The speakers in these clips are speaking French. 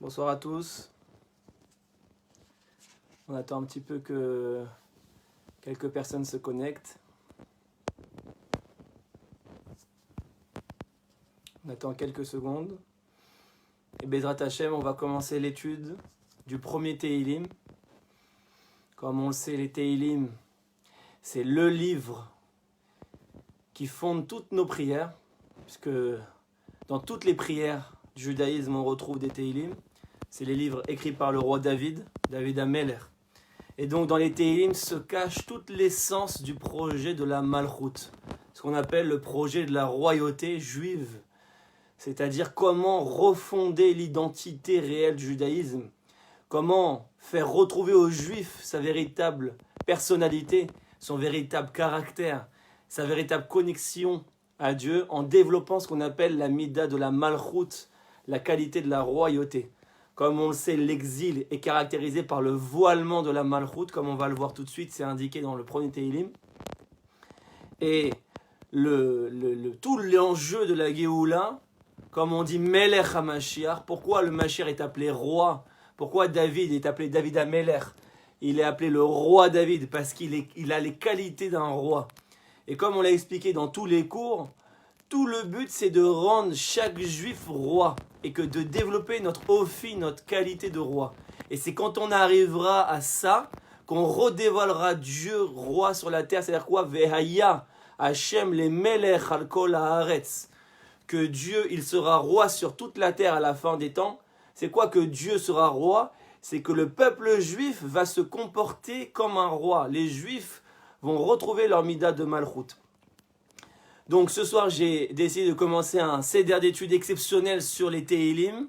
Bonsoir à tous. On attend un petit peu que quelques personnes se connectent. On attend quelques secondes. Et Bezrat Hashem, on va commencer l'étude du premier Tehilim. Comme on le sait, les Tehilim, c'est le livre qui fonde toutes nos prières, puisque dans toutes les prières du judaïsme, on retrouve des Tehilim. C'est les livres écrits par le roi David Ameler. Et donc dans les Tehilim se cache toute l'essence du projet de la Malchut, ce qu'on appelle le projet de la royauté juive, c'est-à-dire comment refonder l'identité réelle du judaïsme, comment faire retrouver aux juifs sa véritable personnalité, son véritable caractère, sa véritable connexion à Dieu en développant ce qu'on appelle la mida de la Malchut, la qualité de la royauté. Comme on le sait, l'exil est caractérisé par le voilement de la Malchut, comme on va le voir tout de suite, c'est indiqué dans le premier Tehilim. Et tout l'enjeu de la Géoula, comme on dit Melech HaMashiach, pourquoi le Mashiach est appelé roi? Pourquoi David est appelé David Ameler? Il est appelé le roi David parce qu'il a les qualités d'un roi. Et comme on l'a expliqué dans tous les cours, tout le but c'est de rendre chaque juif roi et que de développer notre ophi, notre qualité de roi. Et c'est quand on arrivera à ça qu'on redévoilera Dieu roi sur la terre. C'est-à-dire quoi? Vehaya Hashem le melech al kol haaretz. Que Dieu, il sera roi sur toute la terre à la fin des temps. C'est quoi que Dieu sera roi? C'est que le peuple juif va se comporter comme un roi. Les juifs vont retrouver leur mida de Malchut. Donc ce soir, j'ai décidé de commencer un seder d'études exceptionnel sur les Tehilim.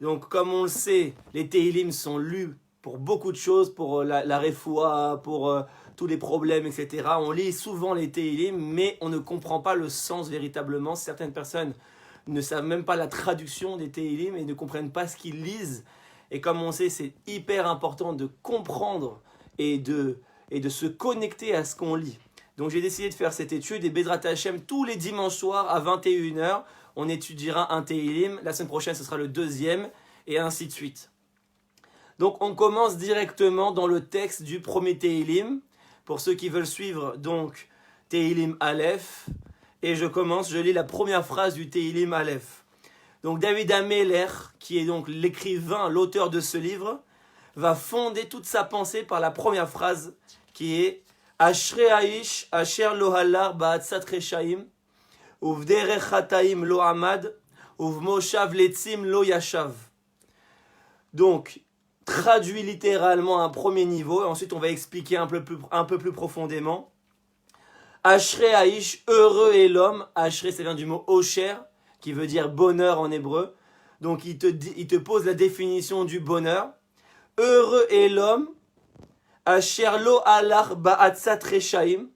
Donc comme on le sait, les Tehilim sont lus pour beaucoup de choses, pour la refoua, pour tous les problèmes, etc. On lit souvent les Tehilim, mais on ne comprend pas le sens véritablement. Certaines personnes ne savent même pas la traduction des Tehilim et ne comprennent pas ce qu'ils lisent. Et comme on sait, c'est hyper important de comprendre et de se connecter à ce qu'on lit. Donc j'ai décidé de faire cette étude et Bezrat Hashem, tous les dimanches soirs à 21h, on étudiera un Tehilim. La semaine prochaine, ce sera le deuxième et ainsi de suite. Donc on commence directement dans le texte du premier Tehilim. Pour ceux qui veulent suivre, donc Tehilim Aleph. Et je lis la première phrase du Tehilim Aleph. Donc David Ameler, qui est donc l'écrivain, l'auteur de ce livre, va fonder toute sa pensée par la première phrase qui est Ashrei Aish Asher lo halar ba'atzat reshaim uvderech chataim lo amad uvmoshav letzim lo yashav. Donc, traduit littéralement à un premier niveau, et ensuite on va expliquer un peu plus profondément. Ashrei Aish, heureux est l'homme. Ashrei, ça vient du mot Osher, qui veut dire bonheur en hébreu. Donc il te pose la définition du bonheur. Heureux est l'homme. Asher lo alach ba'atzat reshaim,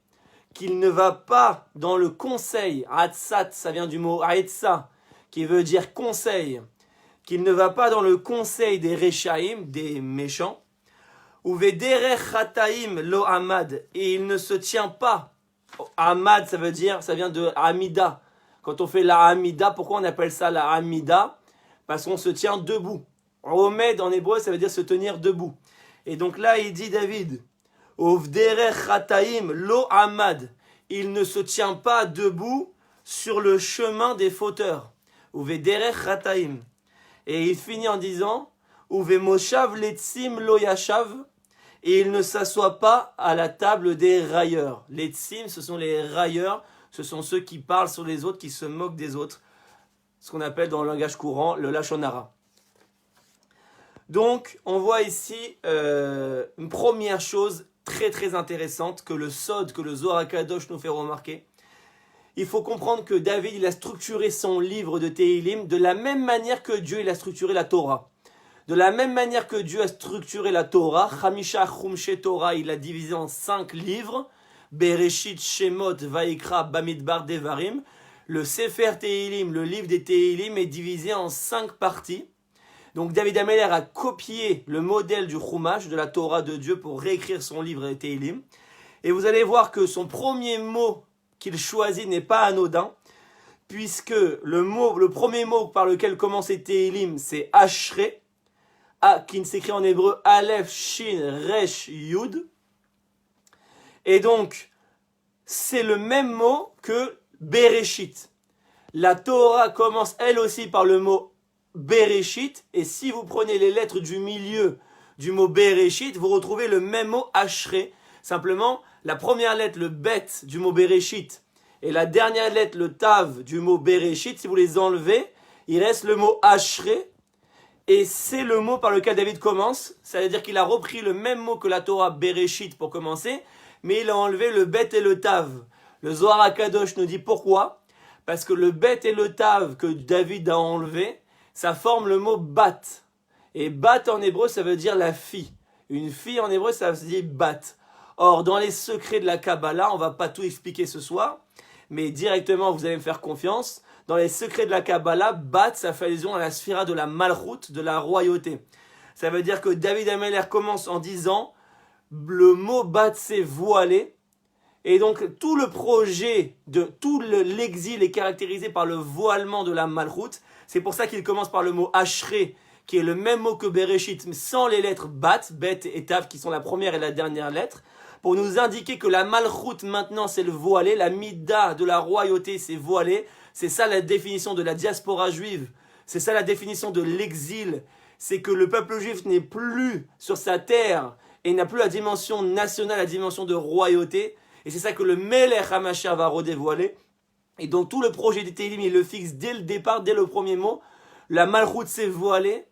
qu'il ne va pas dans le conseil. Atzat, ça vient du mot aetza, qui veut dire conseil. Qu'il ne va pas dans le conseil des reshaim, des méchants. Uvederech chataim lo amad, et il ne se tient pas. Amad, ça vient de amida. Quand on fait la amida, pourquoi on appelle ça la amida? Parce qu'on se tient debout. Omed en hébreu, ça veut dire se tenir debout. Et donc là, il dit David, Ovderech chataim lo amad, il ne se tient pas debout sur le chemin des fauteurs. Ovderech chataim. Et il finit en disant, Uvemoshav letzim lo yashav, et il ne s'assoit pas à la table des railleurs. Les tzim, ce sont les railleurs, ce sont ceux qui parlent sur les autres, qui se moquent des autres. Ce qu'on appelle dans le langage courant le lashon hara. Donc, on voit ici une première chose très très intéressante que le Sod, que le Zohar HaKadosh nous fait remarquer. Il faut comprendre que David, il a structuré son livre de Tehilim de la même manière que Dieu, il a structuré la Torah. De la même manière que Dieu a structuré la Torah, Chamisha Chumshe Torah, il l'a divisé en 5 livres. Bereshit, Shemot, Vaikra, Bamidbar, Devarim. Le Sefer Tehilim, le livre des Tehilim, est divisé en 5 parties. Donc David Ameler a copié le modèle du Chumash, de la Torah de Dieu, pour réécrire son livre des Tehilim. Et vous allez voir que son premier mot qu'il choisit n'est pas anodin, puisque le premier mot par lequel commence les Tehilim, c'est Ashrei. qui s'écrit en hébreu Aleph, Shin, Resh, Yud. Et donc, c'est le même mot que Bereshit. La Torah commence elle aussi par le mot Bereshit. Et si vous prenez les lettres du milieu du mot Bereshit, vous retrouvez le même mot Ashrei. Simplement, la première lettre, le Bet du mot Bereshit, et la dernière lettre, le Tav du mot Bereshit, si vous les enlevez, il reste le mot Ashrei. Et c'est le mot par lequel David commence. Ça veut dire qu'il a repris le même mot que la Torah Bereshit pour commencer, mais il a enlevé le Bet et le Tav. Le Zohar HaKadosh nous dit pourquoi. Parce que le Bet et le Tav que David a enlevé, ça forme le mot Bat. Et Bat en hébreu, ça veut dire la fille. Une fille en hébreu, ça veut dire Bat. Or, dans les secrets de la Kabbalah, on ne va pas tout expliquer ce soir, mais directement, vous allez me faire confiance. Dans les secrets de la Kabbalah, Bat, ça fait allusion à la sphira de la Malchut, de la royauté. Ça veut dire que David HaMelech commence en disant, le mot Bat, c'est voilé. Et donc, tout le projet de tout l'exil est caractérisé par le voilement de la Malchut. C'est pour ça qu'il commence par le mot Ashrei, qui est le même mot que Bereshit, mais sans les lettres Bat, Bet et Tav, qui sont la première et la dernière lettre, pour nous indiquer que la Malchut, maintenant, c'est le voilé, la Mida de la royauté, c'est voilé. C'est ça la définition de la diaspora juive. C'est ça la définition de l'exil. C'est que le peuple juif n'est plus sur sa terre et n'a plus la dimension nationale, la dimension de royauté. Et c'est ça que le Melech HaMashiach va redévoiler. Et donc tout le projet des Télim, il le fixe dès le départ, dès le premier mot. La Malchut s'est voilée.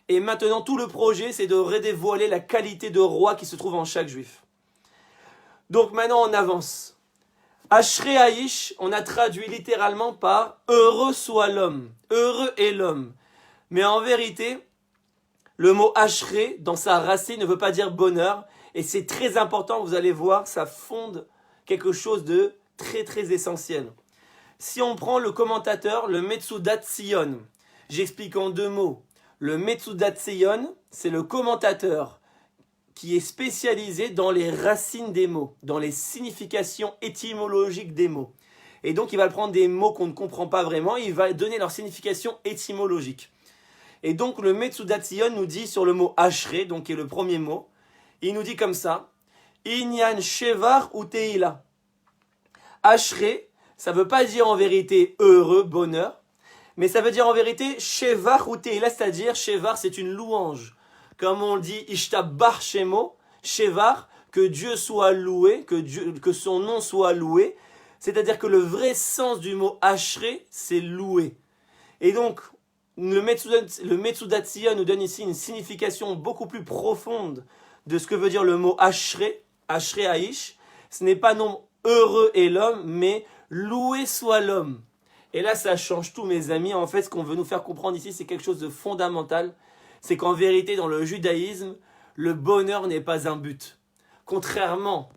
Et maintenant tout le projet, c'est de redévoiler la qualité de roi qui se trouve en chaque juif. Donc maintenant on avance. Ashrei Haïsh, on a traduit littéralement par « heureux soit l'homme »,« heureux est l'homme ». Mais en vérité, le mot Ashrei, dans sa racine, ne veut pas dire bonheur. Et c'est très important, vous allez voir, ça fonde quelque chose de très très essentiel. Si on prend le commentateur, le Metsudat Tzion, j'explique en deux mots. Le Metsudat Tzion, c'est le commentateur qui est spécialisé dans les racines des mots, dans les significations étymologiques des mots. Et donc, il va prendre des mots qu'on ne comprend pas vraiment, et il va donner leur signification étymologique. Et donc, le Metsudat Tzion nous dit sur le mot Ashrei, donc qui est le premier mot, il nous dit comme ça, Inyan Shevar ou Teila. Ashrei, ça ne veut pas dire en vérité heureux, bonheur, mais ça veut dire en vérité Shevar ou Teila, c'est-à-dire Shevar, c'est une louange. Comme on dit Ishtabach Shemo, Shevar, que Dieu soit loué, que son nom soit loué. C'est-à-dire que le vrai sens du mot Ashrei, c'est loué. Et donc, le Metsudat Tzion nous donne ici une signification beaucoup plus profonde de ce que veut dire le mot Ashrei, Ashrei Haïsh. Ce n'est pas non heureux est l'homme, mais loué soit l'homme. Et là, ça change tout, mes amis. En fait, ce qu'on veut nous faire comprendre ici, c'est quelque chose de fondamental. C'est qu'en vérité, dans le judaïsme, le bonheur n'est pas un but. Contrairement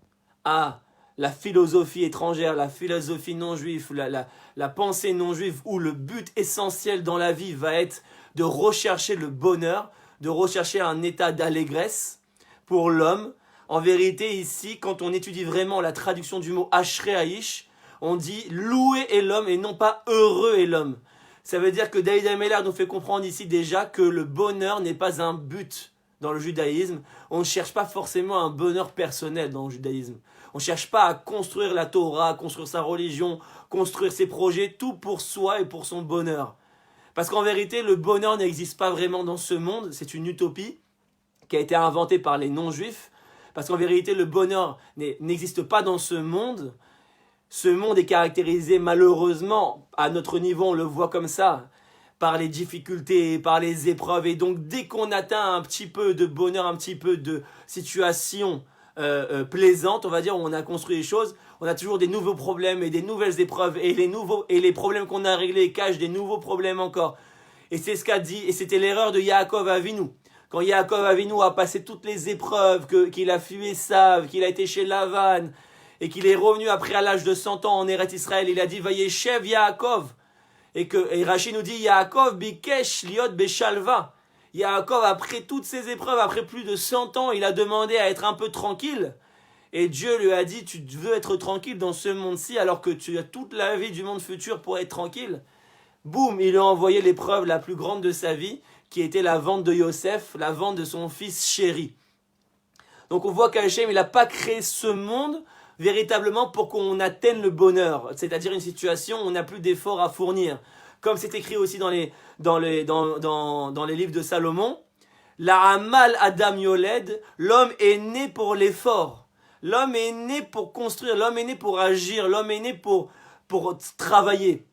à la philosophie étrangère, la philosophie non juive, la pensée non juive, où le but essentiel dans la vie va être de rechercher le bonheur, de rechercher un état d'allégresse pour l'homme. En vérité, ici, quand on étudie vraiment la traduction du mot Ashrei Haïsh, on dit « loué est l'homme » et non pas « heureux est l'homme ». Ça veut dire que David HaMelech nous fait comprendre ici déjà que le bonheur n'est pas un but dans le judaïsme. On ne cherche pas forcément un bonheur personnel dans le judaïsme. On ne cherche pas à construire la Torah, à construire sa religion, construire ses projets, tout pour soi et pour son bonheur. Parce qu'en vérité, le bonheur n'existe pas vraiment dans ce monde. C'est une utopie qui a été inventée par les non-juifs. Parce qu'en vérité, le bonheur n'existe pas dans ce monde. Ce monde est caractérisé malheureusement, à notre niveau on le voit comme ça, par les difficultés, par les épreuves. Et donc dès qu'on atteint un petit peu de bonheur, un petit peu de situation plaisante, on va dire, où on a construit les choses, on a toujours des nouveaux problèmes et des nouvelles épreuves. Et les problèmes qu'on a réglés cachent des nouveaux problèmes encore. Et c'est ce qu'a dit, et c'était l'erreur de Yaakov Avinu. Quand Yaakov Avinu a passé toutes les épreuves, qu'il a fui Esav, qu'il a été chez Lavan, et qu'il est revenu après à l'âge de 100 ans en Eretz Israël, il a dit Vayeshev Yaakov. Et Rashi nous dit Yaakov bikesh liot beshalva. Yaakov, après toutes ces épreuves, après plus de 100 ans, il a demandé à être un peu tranquille. Et Dieu lui a dit, tu veux être tranquille dans ce monde-ci alors que tu as toute la vie du monde futur pour être tranquille. Boum, il lui a envoyé l'épreuve la plus grande de sa vie, qui était la vente de Yosef, la vente de son fils chéri. Donc on voit qu'Hachem, il n'a pas créé ce monde véritablement pour qu'on atteigne le bonheur, c'est-à-dire une situation où on n'a plus d'efforts à fournir. Comme c'est écrit aussi dans les livres de Salomon, la Amal Adam Yoled, l'homme est né pour l'effort. L'homme est né pour construire, l'homme est né pour agir, l'homme est né pour travailler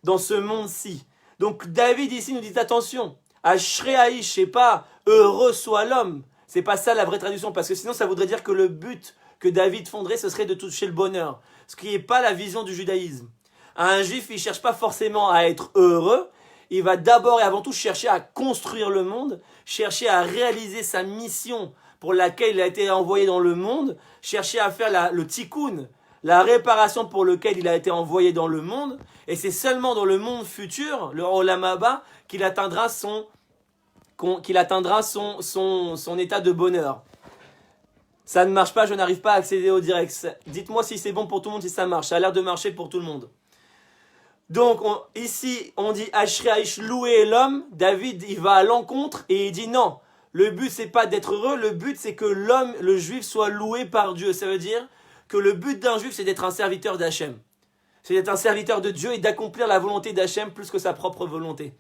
dans ce monde-ci. Donc David ici nous dit attention, Ashrei Haïsh, c'est pas heureux soit l'homme. C'est pas ça la vraie traduction, parce que sinon ça voudrait dire que le but que David fonderait, ce serait de toucher le bonheur. Ce qui n'est pas la vision du judaïsme. Un juif, il ne cherche pas forcément à être heureux, il va d'abord et avant tout chercher à construire le monde, chercher à réaliser sa mission pour laquelle il a été envoyé dans le monde, chercher à faire le tikkun, la réparation pour laquelle il a été envoyé dans le monde, et c'est seulement dans le monde futur, le Olam Haba, qu'il atteindra son état de bonheur. Ça ne marche pas, je n'arrive pas à accéder au direct. Dites-moi si c'est bon pour tout le monde, si ça marche. Ça a l'air de marcher pour tout le monde. Donc, ici, on dit Ashrei Haïsh, louer l'homme. David, il va à l'encontre et il dit non. Le but, c'est pas d'être heureux. Le but, c'est que l'homme, le juif, soit loué par Dieu. Ça veut dire que le but d'un juif, c'est d'être un serviteur d'Hachem. C'est d'être un serviteur de Dieu et d'accomplir la volonté d'Hachem plus que sa propre volonté.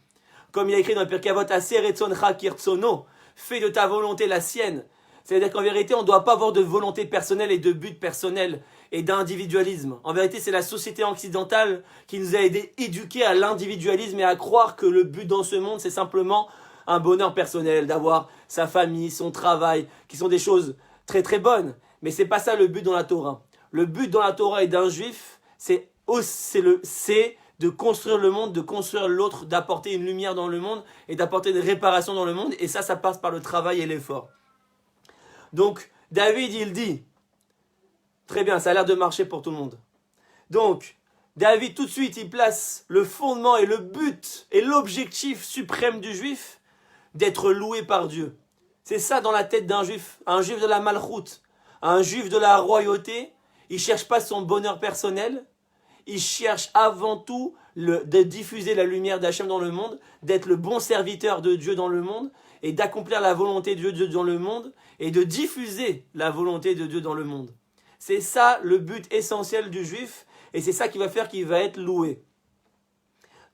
Comme il y a écrit dans le Pirkei Avot, Aser etzoncha kirtzono, fais de ta volonté la sienne. C'est-à-dire qu'en vérité, on ne doit pas avoir de volonté personnelle et de but personnel et d'individualisme. En vérité, c'est la société occidentale qui nous a éduqués à l'individualisme et à croire que le but dans ce monde, c'est simplement un bonheur personnel, d'avoir sa famille, son travail, qui sont des choses très très bonnes. Mais c'est pas ça le but dans la Torah. Le but dans la Torah et d'un juif, c'est de construire le monde, de construire l'autre, d'apporter une lumière dans le monde et d'apporter une réparation dans le monde. Et ça passe par le travail et l'effort. Donc, David, il dit, très bien, ça a l'air de marcher pour tout le monde. Donc, David, tout de suite, il place le fondement et le but et l'objectif suprême du juif d'être loué par Dieu. C'est ça dans la tête d'un juif de la malchoute, un juif de la royauté. Il ne cherche pas son bonheur personnel, il cherche avant tout de diffuser la lumière d'Hachem dans le monde, d'être le bon serviteur de Dieu dans le monde, et d'accomplir la volonté de Dieu dans le monde, et de diffuser la volonté de Dieu dans le monde. C'est ça le but essentiel du juif, et c'est ça qui va faire qu'il va être loué.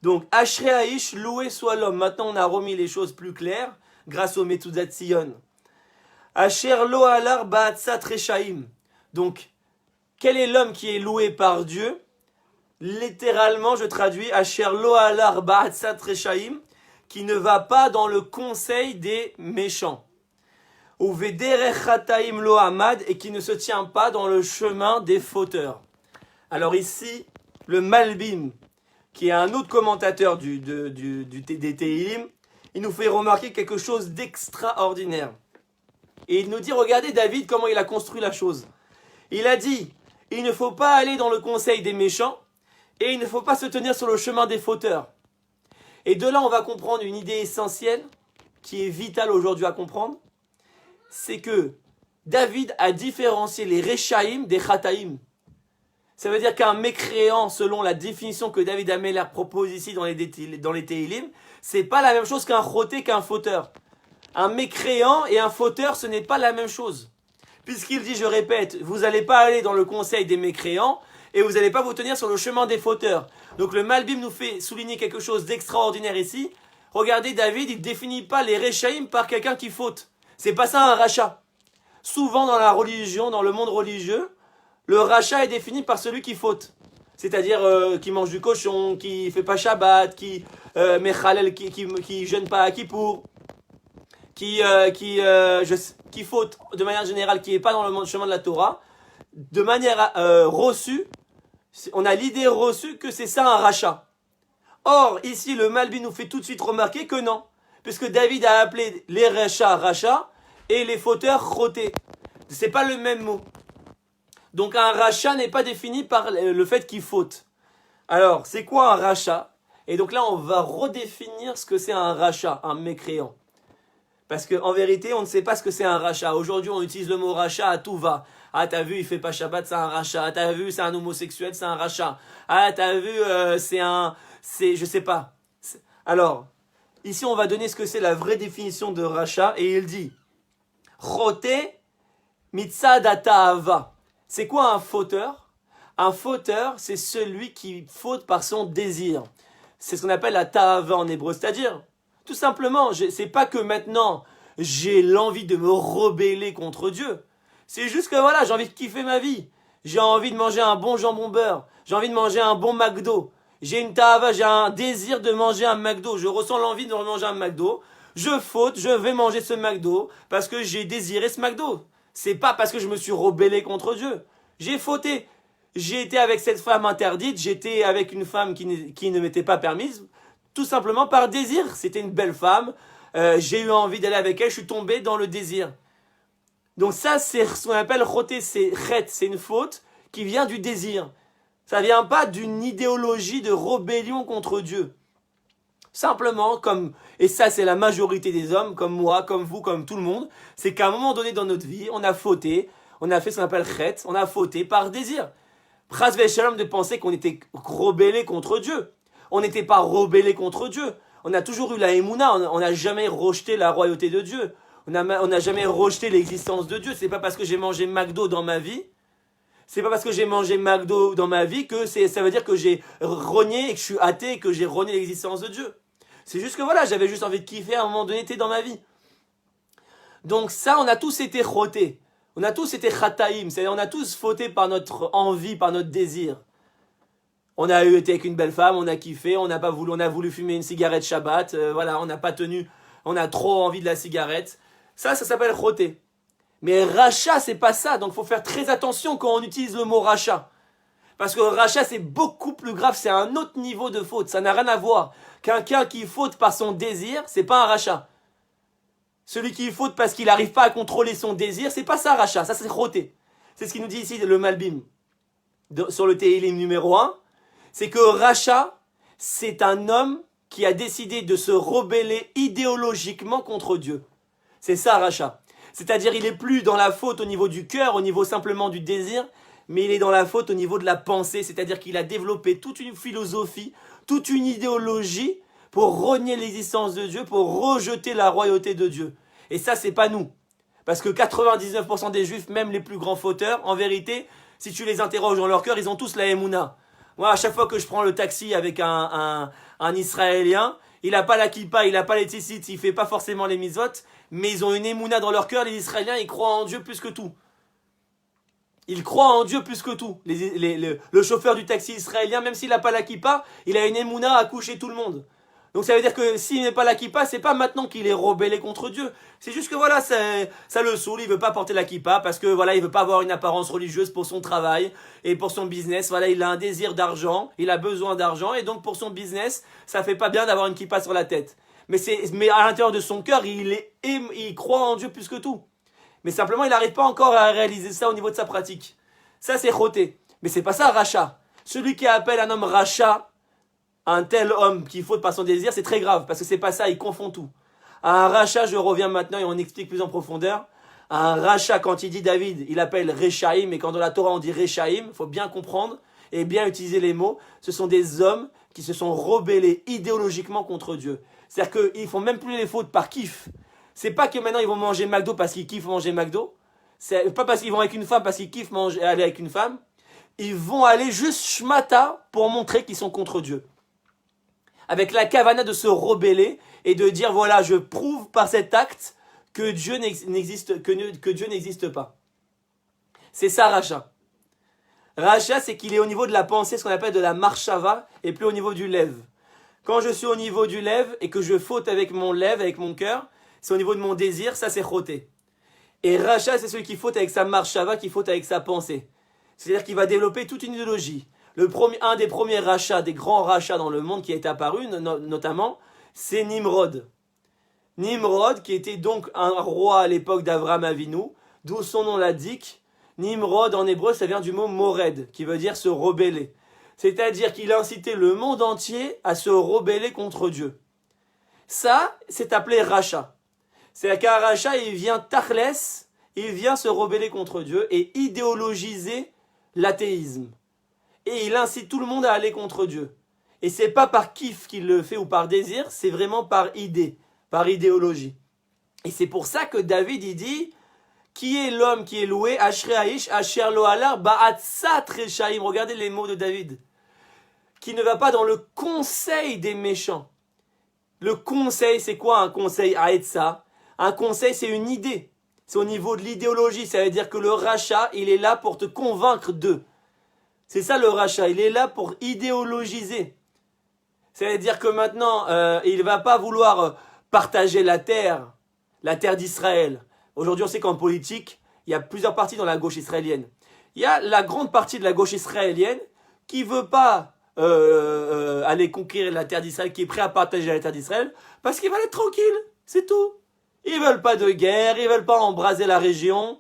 Donc, Ashrei Haïsh, loué soit l'homme. Maintenant, on a remis les choses plus claires, grâce au Metzudat Sion. Asher lo alar ba'atzat reshaim. Donc, quel est l'homme qui est loué par Dieu? Littéralement, je traduis Asher lo alar ba'atzat reshaim, qui ne va pas dans le conseil des méchants. Ou vederech chataim lo amad, et qui ne se tient pas dans le chemin des fauteurs. Alors ici, le Malbim, qui est un autre commentateur des Tehillim, il nous fait remarquer quelque chose d'extraordinaire. Et il nous dit, regardez David, comment il a construit la chose. Il a dit, il ne faut pas aller dans le conseil des méchants, et il ne faut pas se tenir sur le chemin des fauteurs. Et de là, on va comprendre une idée essentielle, qui est vitale aujourd'hui à comprendre, c'est que David a différencié les Rechaïm des Chataïm. Ça veut dire qu'un mécréant, selon la définition que David Ameller propose ici dans les Tehillim, c'est pas la même chose qu'un choté, qu'un fauteur. Un mécréant et un fauteur, ce n'est pas la même chose. Puisqu'il dit, je répète, vous n'allez pas aller dans le conseil des mécréants et vous n'allez pas vous tenir sur le chemin des fauteurs. Donc le Malbim nous fait souligner quelque chose d'extraordinaire ici. Regardez, David, il ne définit pas les Rechaïm par quelqu'un qui faute. C'est pas ça un rachat. Souvent dans la religion, dans le monde religieux, le rachat est défini par celui qui faute. C'est-à-dire qui mange du cochon, qui fait pas Shabbat, qui Mechalel, qui jeûne pas à Kippour, qui faute de manière générale, qui n'est pas dans le chemin de la Torah. De manière reçue, on a l'idée reçue que c'est ça un rachat. Or, ici, le Malbi nous fait tout de suite remarquer que non. Puisque David a appelé les rachats et les fauteurs chotés. C'est pas le même mot. Donc un rachat n'est pas défini par le fait qu'il faute. Alors, c'est quoi un rachat? Et donc là, on va redéfinir ce que c'est un rachat, un mécréant. Parce qu'en vérité, on ne sait pas ce que c'est un rachat. Aujourd'hui, on utilise le mot rachat à tout va. Ah, t'as vu, il fait pas Shabbat, c'est un rachat. Ah, t'as vu, c'est un homosexuel, c'est un rachat. Ah, t'as vu, je sais pas. Alors, Ici, on va donner ce que c'est la vraie définition de rachat. Et il dit, choté mitzad ata'ava. C'est quoi un fauteur? Un fauteur, c'est celui qui faute par son désir. C'est ce qu'on appelle la ta'ava en hébreu. C'est-à-dire, tout simplement, c'est pas que maintenant, j'ai l'envie de me rebeller contre Dieu. C'est juste que voilà, j'ai envie de kiffer ma vie. J'ai envie de manger un bon jambon beurre. J'ai envie de manger un bon McDo. J'ai une ta'ava, j'ai un désir de manger un McDo. Je ressens l'envie de manger un McDo. Je faute, je vais manger ce McDo parce que j'ai désiré ce McDo. C'est pas parce que je me suis rebellé contre Dieu. J'ai fauté. J'ai été avec cette femme interdite. J'étais avec une femme qui ne m'était pas permise. Tout simplement par désir. C'était une belle femme. J'ai eu envie d'aller avec elle. Je suis tombé dans le désir. Donc ça, c'est ce qu'on appelle choté, c'est chet, c'est une faute qui vient du désir. Ça ne vient pas d'une idéologie de rébellion contre Dieu. Simplement, et ça c'est la majorité des hommes, comme moi, comme vous, comme tout le monde, c'est qu'à un moment donné dans notre vie, on a fauté, on a fait ce qu'on appelle chet, on a fauté par désir. Pras veshalom de penser qu'on était rebellé contre Dieu. On n'était pas rebellé contre Dieu. On a toujours eu la émouna, on n'a jamais rejeté la royauté de Dieu. On n'a jamais rejeté l'existence de Dieu. C'est pas parce que j'ai mangé McDo dans ma vie, c'est pas parce que j'ai mangé McDo dans ma vie que ça veut dire que j'ai renié et que je suis athée et que j'ai renié l'existence de Dieu. C'est juste que voilà, j'avais juste envie de kiffer à un moment donné dans ma vie. Donc ça, on a tous été chotés. On a tous été chataïm, c'est-à-dire on a tous fauté par notre envie, par notre désir. On a été avec une belle femme, on a kiffé, on a voulu fumer une cigarette Shabbat, voilà, on n'a pas tenu, on a trop envie de la cigarette. Ça s'appelle choté. Mais rachat, c'est pas ça. Donc, il faut faire très attention quand on utilise le mot rachat. Parce que rachat, c'est beaucoup plus grave. C'est un autre niveau de faute. Ça n'a rien à voir. Quelqu'un qui faute par son désir, c'est pas un rachat. Celui qui faute parce qu'il n'arrive pas à contrôler son désir, c'est pas ça rachat. Ça, c'est choté. C'est ce qu'il nous dit ici, le Malbim. Sur le Tehillim numéro 1. C'est que rachat, c'est un homme qui a décidé de se rebeller idéologiquement contre Dieu. C'est ça, rachat. C'est-à-dire, il n'est plus dans la faute au niveau du cœur, au niveau simplement du désir, mais il est dans la faute au niveau de la pensée. C'est-à-dire qu'il a développé toute une philosophie, toute une idéologie pour renier l'existence de Dieu, pour rejeter la royauté de Dieu. Et ça, c'est pas nous. Parce que 99% des juifs, même les plus grands fauteurs, en vérité, si tu les interroges dans leur cœur, ils ont tous la émouna. Moi, à chaque fois que je prends le taxi avec un Israélien, il n'a pas la kippa, il n'a pas les tzitzit, il fait pas forcément les mitzvot, mais ils ont une émouna dans leur cœur. Les Israéliens, ils croient en Dieu plus que tout. Ils croient en Dieu plus que tout. Le chauffeur du taxi israélien, même s'il n'a pas la kippa, il a une émouna à coucher tout le monde. Donc ça veut dire que s'il n'est pas la kippa, c'est pas maintenant qu'il est rebellé contre Dieu. C'est juste que voilà, ça le saoule, il veut pas porter la kippa parce que voilà, il veut pas avoir une apparence religieuse pour son travail et pour son business. Voilà, il a un désir d'argent, il a besoin d'argent et donc pour son business, ça fait pas bien d'avoir une kippa sur la tête. Mais à l'intérieur de son cœur, il croit en Dieu plus que tout. Mais simplement, il n'arrive pas encore à réaliser ça au niveau de sa pratique. Ça, c'est choté. Mais c'est pas ça, rachat. Celui qui appelle un homme rachat, un tel homme qui faute par son désir, c'est très grave, parce que c'est pas ça, il confond tout. Un rachat, je reviens maintenant et on explique plus en profondeur. Un rachat, quand il dit David, il appelle Rechaim, et quand dans la Torah on dit Rechaim, il faut bien comprendre et bien utiliser les mots. Ce sont des hommes qui se sont rebellés idéologiquement contre Dieu. C'est-à-dire qu'ils font même plus les fautes par kiff. C'est pas que maintenant ils vont manger McDo parce qu'ils kiffent manger McDo. C'est pas parce qu'ils vont avec une femme parce qu'ils kiffent aller avec une femme. Ils vont aller juste shmata pour montrer qu'ils sont contre Dieu. Avec la kavana de se rebeller et de dire voilà, je prouve par cet acte que Dieu n'existe pas. C'est ça rachat. Rachat, c'est qu'il est au niveau de la pensée, ce qu'on appelle de la marshava, et plus au niveau du lève. Quand je suis au niveau du lève et que je faute avec mon lève, avec mon cœur, c'est au niveau de mon désir, ça c'est choté. Et rachat, c'est celui qui faute avec sa marshava, qui faute avec sa pensée. C'est-à-dire qu'il va développer toute une idéologie. Un des premiers rachats, des grands rachats dans le monde qui est apparu, notamment, c'est Nimrod. Nimrod, qui était donc un roi à l'époque d'Avraham Avinu, d'où son nom l'indique. Nimrod, en hébreu, ça vient du mot mored, qui veut dire se rebeller. C'est-à-dire qu'il incitait le monde entier à se rebeller contre Dieu. Ça, c'est appelé rachat. C'est qu'un rachat, il vient tachles, il vient se rebeller contre Dieu et idéologiser l'athéisme. Et il incite tout le monde à aller contre Dieu. Et c'est pas par kiff qu'il le fait ou par désir, c'est vraiment par idée, par idéologie. Et c'est pour ça que David, il dit, qui est l'homme qui est loué, Ashrei Aish, Asher lo alar, ba'atzat reshaim. Regardez les mots de David. Qui ne va pas dans le conseil des méchants. Le conseil, c'est quoi un conseil? Aetza. Un conseil, c'est une idée. C'est au niveau de l'idéologie. Ça veut dire que le rachat, il est là pour te convaincre d'eux. C'est ça le rachat. Il est là pour idéologiser. Ça veut dire que maintenant, il ne va pas vouloir partager la terre d'Israël. Aujourd'hui, on sait qu'en politique, il y a plusieurs partis dans la gauche israélienne. Il y a la grande partie de la gauche israélienne qui ne veut pas aller conquérir la terre d'Israël, qui est prêt à partager la terre d'Israël, parce qu'ils veulent être tranquilles, c'est tout. Ils veulent pas de guerre, ils veulent pas embraser la région.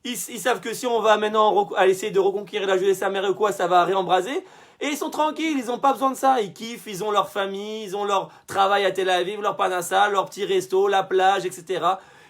Ils savent que si on va maintenant essayer de reconquérir la Judée-Samarie ou quoi, ça va réembraser. Et ils sont tranquilles, ils n'ont pas besoin de ça. Ils kiffent, ils ont leur famille, ils ont leur travail à Tel Aviv, leur panassa, leur petit resto, la plage, etc.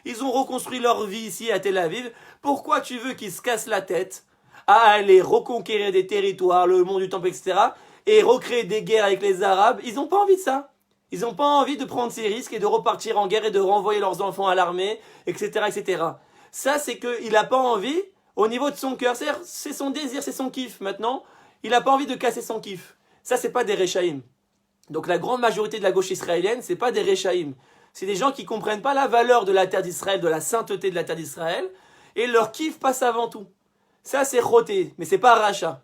Ils ont reconstruit leur vie ici à Tel Aviv. Pourquoi tu veux qu'ils se cassent la tête à aller reconquérir des territoires, le mont du Temple, etc. et recréer des guerres avec les Arabes? Ils n'ont pas envie de ça. Ils n'ont pas envie de prendre ces risques et de repartir en guerre et de renvoyer leurs enfants à l'armée, etc., etc. Ça, c'est qu'il n'a pas envie, au niveau de son cœur, c'est son désir, c'est son kiff. Maintenant, il n'a pas envie de casser son kiff. Ça, c'est pas des Rechaïm. Donc la grande majorité de la gauche israélienne, c'est pas des Rechaïm. C'est des gens qui comprennent pas la valeur de la terre d'Israël, de la sainteté de la terre d'Israël, et leur kiff passe avant tout. Ça, c'est Choté, mais c'est pas Racha.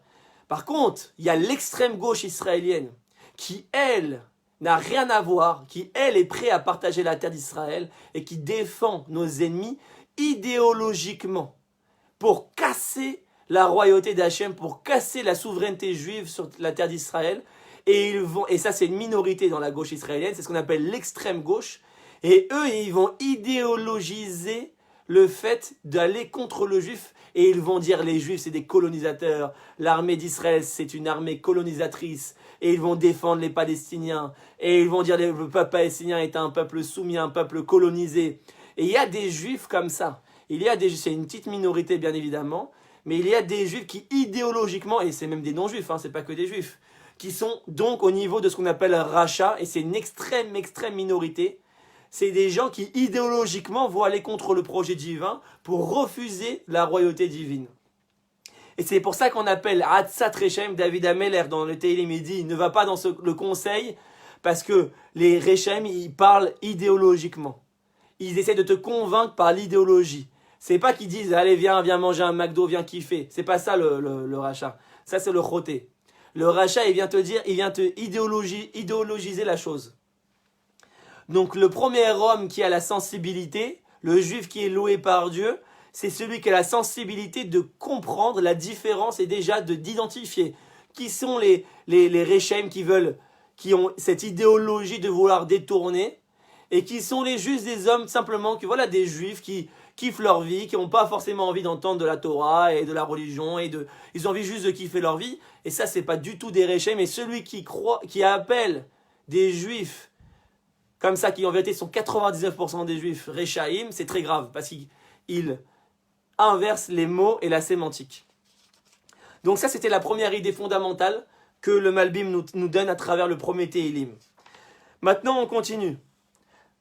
Par contre, il y a l'extrême gauche israélienne qui, elle, n'a rien à voir, qui, elle, est prête à partager la terre d'Israël et qui défend nos ennemis idéologiquement pour casser la royauté d'Hachem, pour casser la souveraineté juive sur la terre d'Israël. Et ça, c'est une minorité dans la gauche israélienne, c'est ce qu'on appelle l'extrême gauche. Et eux, ils vont idéologiser le fait d'aller contre le juif. Et ils vont dire les juifs, c'est des colonisateurs. L'armée d'Israël, c'est une armée colonisatrice. Et ils vont défendre les Palestiniens. Et ils vont dire que le peuple palestinien est un peuple soumis, un peuple colonisé. Et il y a des juifs comme ça. C'est une petite minorité, bien évidemment. Mais il y a des juifs qui, idéologiquement, et c'est même des non-juifs, hein, c'est pas que des juifs, qui sont donc au niveau de ce qu'on appelle rachat. Et c'est une extrême minorité. C'est des gens qui, idéologiquement, vont aller contre le projet divin pour refuser la royauté divine. Et c'est pour ça qu'on appelle Atzat Reshaim, David Ameller, dans le Tehillim, il dit, il ne va pas dans le conseil, parce que les Reshaim, ils parlent idéologiquement. Ils essaient de te convaincre par l'idéologie. C'est pas qu'ils disent, allez, viens manger un McDo, viens kiffer. C'est pas ça le rachat. Ça, c'est le Choté. Le rachat, il vient te idéologiser la chose. Donc le premier homme qui a la sensibilité, le juif qui est loué par Dieu, c'est celui qui a la sensibilité de comprendre la différence et déjà d'identifier qui sont les Rechaim qui ont cette idéologie de vouloir détourner et qui sont les justes des hommes simplement, des juifs qui kiffent leur vie, qui n'ont pas forcément envie d'entendre de la Torah et de la religion, ils ont envie juste de kiffer leur vie. Et ça, c'est pas du tout des Rechaim, mais celui qui appelle des juifs comme ça, qui en vérité sont 99% des juifs Rechaïm, c'est très grave, parce qu'ils inversent les mots et la sémantique. Donc ça, c'était la première idée fondamentale que le Malbim nous donne à travers le premier Tehillim. Maintenant, on continue.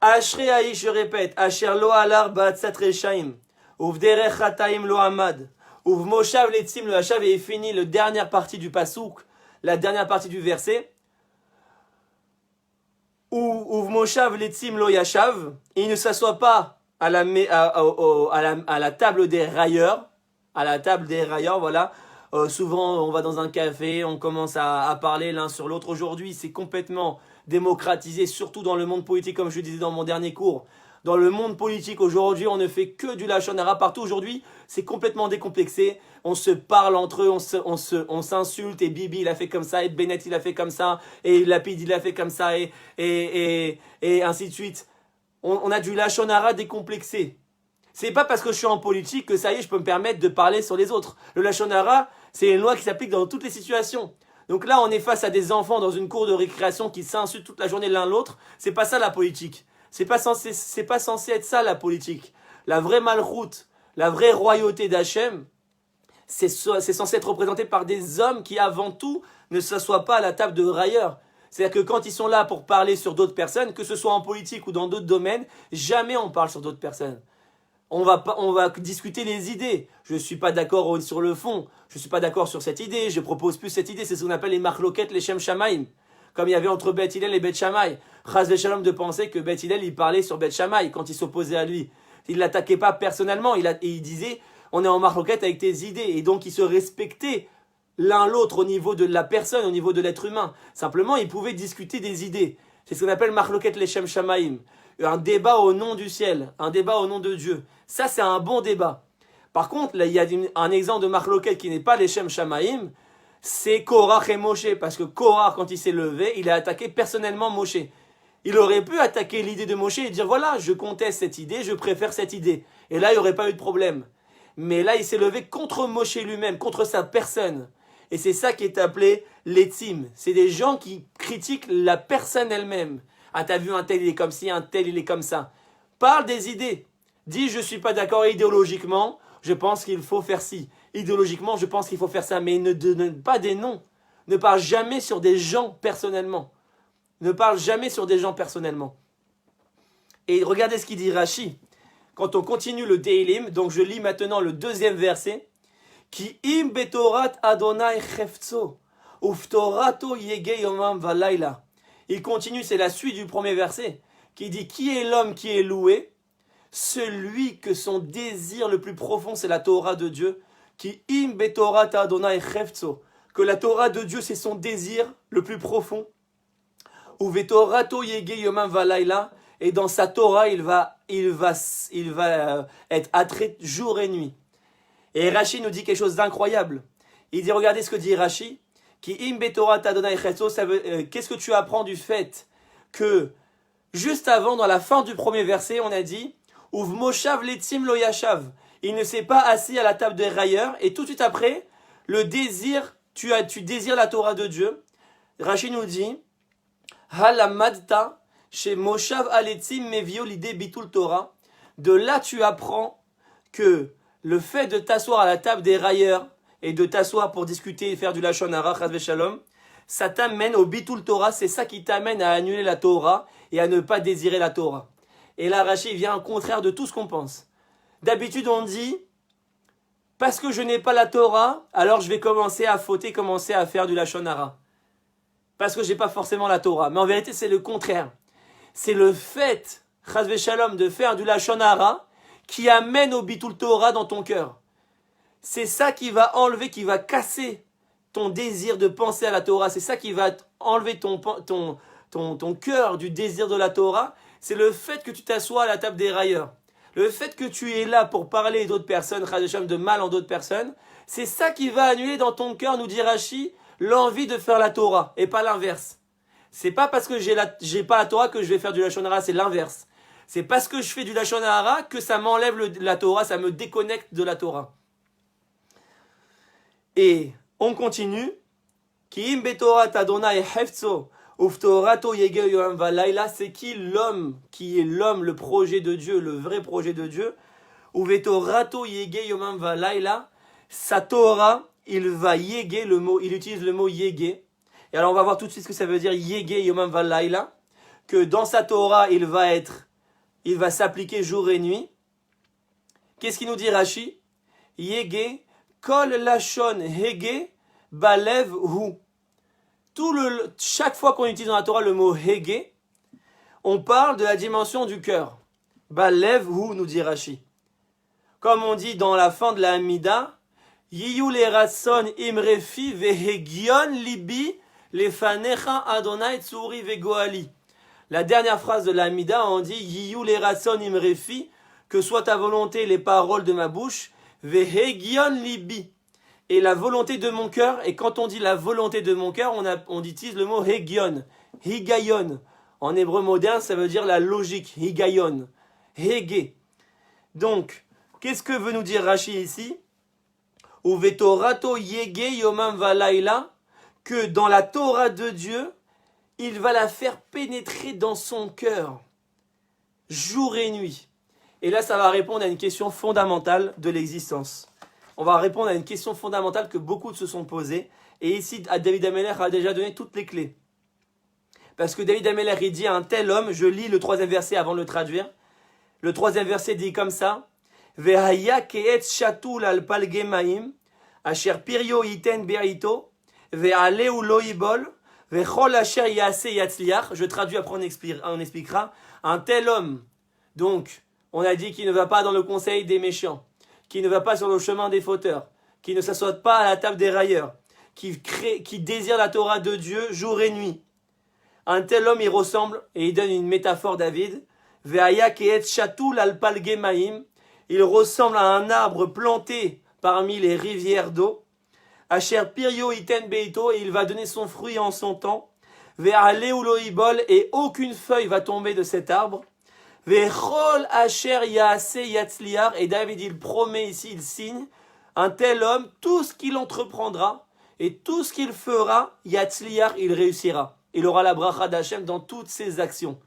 Ashrei Aish, je répète, Asher lo alar ba'atzat Rechaïm, uvderech chataim lo amad, uvmoshav letzim lo hashav, et fini la dernière partie du pasouk, la dernière partie du verset. Ou Moshav Letzim Lo Yashav, il ne s'assoit pas à la table des railleurs, voilà. Souvent, on va dans un café, on commence à parler l'un sur l'autre. Aujourd'hui, c'est complètement démocratisé, surtout dans le monde politique, comme je disais dans mon dernier cours. Dans le monde politique aujourd'hui, on ne fait que du lachon hara partout. Aujourd'hui, c'est complètement décomplexé. On se parle entre eux, on s'insulte. Et Bibi, il a fait comme ça. Et Bennett, il a fait comme ça. Et Lapid, il a fait comme ça. Et ainsi de suite. On a du lachon hara décomplexé. C'est pas parce que je suis en politique que ça y est, je peux me permettre de parler sur les autres. Le lachon hara, c'est une loi qui s'applique dans toutes les situations. Donc là, on est face à des enfants dans une cour de récréation qui s'insultent toute la journée l'un l'autre. C'est pas ça la politique. C'est pas censé être ça la politique. La vraie malchoute, la vraie royauté d'Hachem, c'est censé être représenté par des hommes qui avant tout ne s'assoient pas à la table de railleurs. C'est-à-dire que quand ils sont là pour parler sur d'autres personnes, que ce soit en politique ou dans d'autres domaines, jamais on parle sur d'autres personnes. On va discuter les idées. Je ne suis pas d'accord sur le fond. Je ne suis pas d'accord sur cette idée. Je propose plus cette idée. C'est ce qu'on appelle les marloquettes, les shem shamaim. Comme il y avait entre Beth Hillel et Beth Shammai. Chas v'shalom de penser que Beth Hillel, il parlait sur Beth Shammai quand il s'opposait à lui. Il ne l'attaquait pas personnellement. Il disait, on est en marloquette avec tes idées. Et donc, ils se respectaient l'un l'autre au niveau de la personne, au niveau de l'être humain. Simplement, ils pouvaient discuter des idées. C'est ce qu'on appelle marloquette les shem shamaim. Un débat au nom du ciel, un débat au nom de Dieu. Ça, c'est un bon débat. Par contre, là, il y a un exemple de marloquette qui n'est pas les shem shamaim, c'est Korach et Moshe. Parce que Korach, quand il s'est levé, il a attaqué personnellement Moshe. Il aurait pu attaquer l'idée de Moshe et dire, voilà, je conteste cette idée, je préfère cette idée. Et là, il n'y aurait pas eu de problème. Mais là, il s'est levé contre Moshe lui-même, contre sa personne. Et c'est ça qui est appelé l'étime. C'est des gens qui critiquent la personne elle-même. Ah, t'as vu, un tel il est comme ci, un tel il est comme ça. Parle des idées. Dis, je ne suis pas d'accord idéologiquement, je pense qu'il faut faire ci. Idéologiquement, je pense qu'il faut faire ça. Mais ne donne pas des noms. Ne parle jamais sur des gens personnellement. Ne parle jamais sur des gens personnellement. Et regardez ce qu'il dit Rashi. Quand on continue le Teilim, donc je lis maintenant le deuxième verset. Ki im betorat Adonai chefzo, uftorato yege yomam valayla. Il continue, c'est la suite du premier verset, qui dit, qui est l'homme qui est loué? Celui que son désir le plus profond, c'est la Torah de Dieu. Qui im betorat Adonai chefzo, que la Torah de Dieu, c'est son désir le plus profond. Uvetorato yege yomam valayla, et dans sa Torah, il va être attrait jour et nuit. Et Rashi nous dit quelque chose d'incroyable. Il dit, regardez ce que dit Rashi. Qui im betorat Adonai chefzo, qu'est-ce que tu apprends du fait que juste avant, dans la fin du premier verset, on a dit Uv moshav letzim lo yashav. Il ne s'est pas assis à la table des railleurs. Et tout de suite après, le désir, tu désires la Torah de Dieu. Rashi nous dit Halamadta chez moshav aletzim mevio l'idée bitul Torah. De là, tu apprends que le fait de t'asseoir à la table des railleurs et de t'asseoir pour discuter et faire du lashon hara, chas v'shalom, ça t'amène au bitul Torah, c'est ça qui t'amène à annuler la Torah et à ne pas désirer la Torah. Et là, Rashi vient au contraire de tout ce qu'on pense. D'habitude, on dit, parce que je n'ai pas la Torah, alors je vais commencer à fauter, commencer à faire du lashon hara. Parce que je n'ai pas forcément la Torah. Mais en vérité, c'est le contraire. C'est le fait, chas v'shalom, de faire du lashon hara qui amène au bitul Torah dans ton cœur. C'est ça qui va enlever, qui va casser ton désir de penser à la Torah. C'est ça qui va enlever ton cœur du désir de la Torah. C'est le fait que tu t'assois à la table des railleurs. Le fait que tu es là pour parler d'autres personnes, de mal en d'autres personnes, c'est ça qui va annuler dans ton cœur, nous dit Rashi, l'envie de faire la Torah, et pas l'inverse. C'est pas parce que j'ai pas la Torah que je vais faire du lashon hara, c'est l'inverse. C'est parce que je fais du lashon hara que ça m'enlève la Torah, ça me déconnecte de la Torah. Et on continue. Ki im betorat Adonai hefzo uftorato yege yom valayla. C'est qui l'homme, qui est l'homme, le projet de Dieu, le vrai projet de Dieu. Uvetorato yege yom valayla. Sa Torah, il va yege, il utilise le mot yege. Et alors on va voir tout de suite ce que ça veut dire yege yom valayla. Que dans sa Torah, il va s'appliquer jour et nuit. Qu'est-ce qu'il nous dit Rashi? Yege Kol lashon hege balev hu. Chaque fois qu'on utilise dans la Torah le mot hege, on parle de la dimension du cœur. Balev hu, nous dit Rashi. Comme on dit dans la fin de la Hamida, Yiyu le ratson imrefi vehegion libi lefanecha Adonai tsuri vegoali. La dernière phrase de la Hamida, on dit Yiyu le ratson imrefi, que soit ta volonté les paroles de ma bouche. Vehegion libi, et la volonté de mon cœur. Et quand on dit la volonté de mon cœur, on utilise le mot hegion, higayon. En hébreu moderne, ça veut dire la logique, higayon, hege. Donc, qu'est-ce que veut nous dire Rashi ici? Uvetorato yege yomam valayla, que dans la Torah de Dieu, il va la faire pénétrer dans son cœur, jour et nuit. Et là, ça va répondre à une question fondamentale de l'existence. On va répondre à une question fondamentale que beaucoup se sont posées. Et ici, David Ameler a déjà donné toutes les clés. Parce que David Ameller, il dit à un tel homme, je lis le troisième verset avant de le traduire. Le troisième verset dit comme ça. Vehaya keetz shatul al palgemaim, asher pirio iten beito, ve'ale ou lo ibol, ve'chol asher yase yatzliach. Je traduis, après on expliquera. Un tel homme, donc, on a dit qu'il ne va pas dans le conseil des méchants, qu'il ne va pas sur le chemin des fauteurs, qu'il ne s'assoit pas à la table des railleurs, qui désire la Torah de Dieu jour et nuit. Un tel homme, il ressemble, et il donne une métaphore David, Ve'aya ke'etz shatul al palgemaim, il ressemble à un arbre planté parmi les rivières d'eau. Asher pirio iten beito, et il va donner son fruit en son temps. Ve'ale ou lo ibol, et aucune feuille va tomber de cet arbre. Ve'chol asher yaase yatzliar, et David il promet ici, il signe, un tel homme, tout ce qu'il entreprendra, et tout ce qu'il fera, yatzliar, il réussira. Il aura la bracha d'Hachem dans toutes ses actions.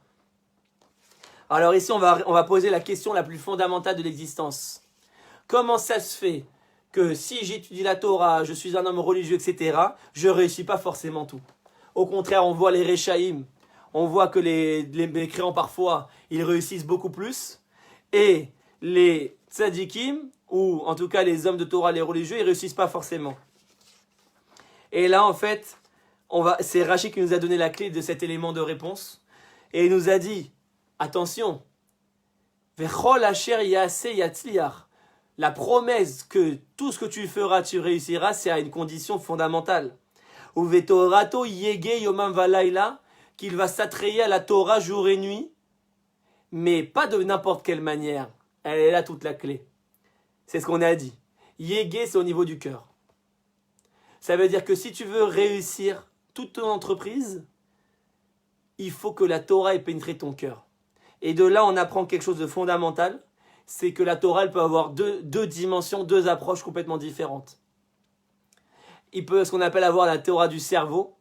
Alors ici, on va poser la question la plus fondamentale de l'existence. Comment ça se fait que si j'étudie la Torah, je suis un homme religieux, etc., je ne réussis pas forcément tout? Au contraire, on voit les Réchaïm, on voit que les mécréants parfois, ils réussissent beaucoup plus. Et les tzadikim, ou en tout cas les hommes de Torah, les religieux, ils ne réussissent pas forcément. Et là, en fait, c'est Rashi qui nous a donné la clé de cet élément de réponse. Et il nous a dit, attention, Vechol asher yase yatzliach. La promesse que tout ce que tu feras, tu réussiras, c'est à une condition fondamentale. Ou vetorato yege yomam valayla, qu'il va s'attrayer à la Torah jour et nuit, mais pas de n'importe quelle manière. Elle est là toute la clé. C'est ce qu'on a dit. Yege, c'est au niveau du cœur. Ça veut dire que si tu veux réussir toute ton entreprise, il faut que la Torah ait pénétré ton cœur. Et de là, on apprend quelque chose de fondamental, c'est que la Torah, elle peut avoir deux dimensions, deux approches complètement différentes. Il peut, ce qu'on appelle avoir la Torah du cerveau,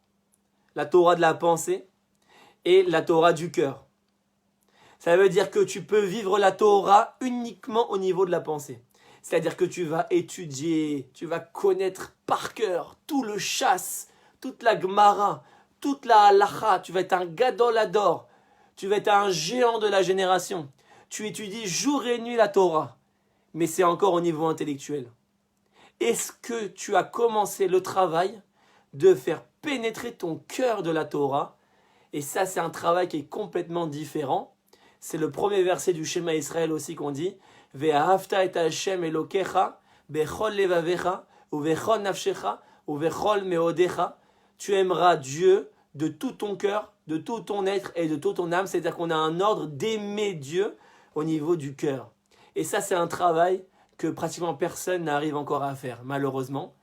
la Torah de la pensée, et la Torah du cœur. Ça veut dire que tu peux vivre la Torah uniquement au niveau de la pensée. C'est-à-dire que tu vas étudier, tu vas connaître par cœur tout le chasse, toute la Gemara, toute la halacha, tu vas être un gadol ador, tu vas être un géant de la génération. Tu étudies jour et nuit la Torah, mais c'est encore au niveau intellectuel. Est-ce que tu as commencé le travail de faire pénétrer ton cœur de la Torah? Et ça, c'est un travail qui est complètement différent. C'est le premier verset du Shema Israël aussi qu'on dit « Ve'ahavta et Hashem Elokecha bechol levavecha ou bechol nafshecha ou bechol meodecha » Tu aimeras Dieu de tout ton cœur, de tout ton être et de toute ton âme. C'est-à-dire qu'on a un ordre d'aimer Dieu au niveau du cœur. Et ça, c'est un travail que pratiquement personne n'arrive encore à faire, malheureusement.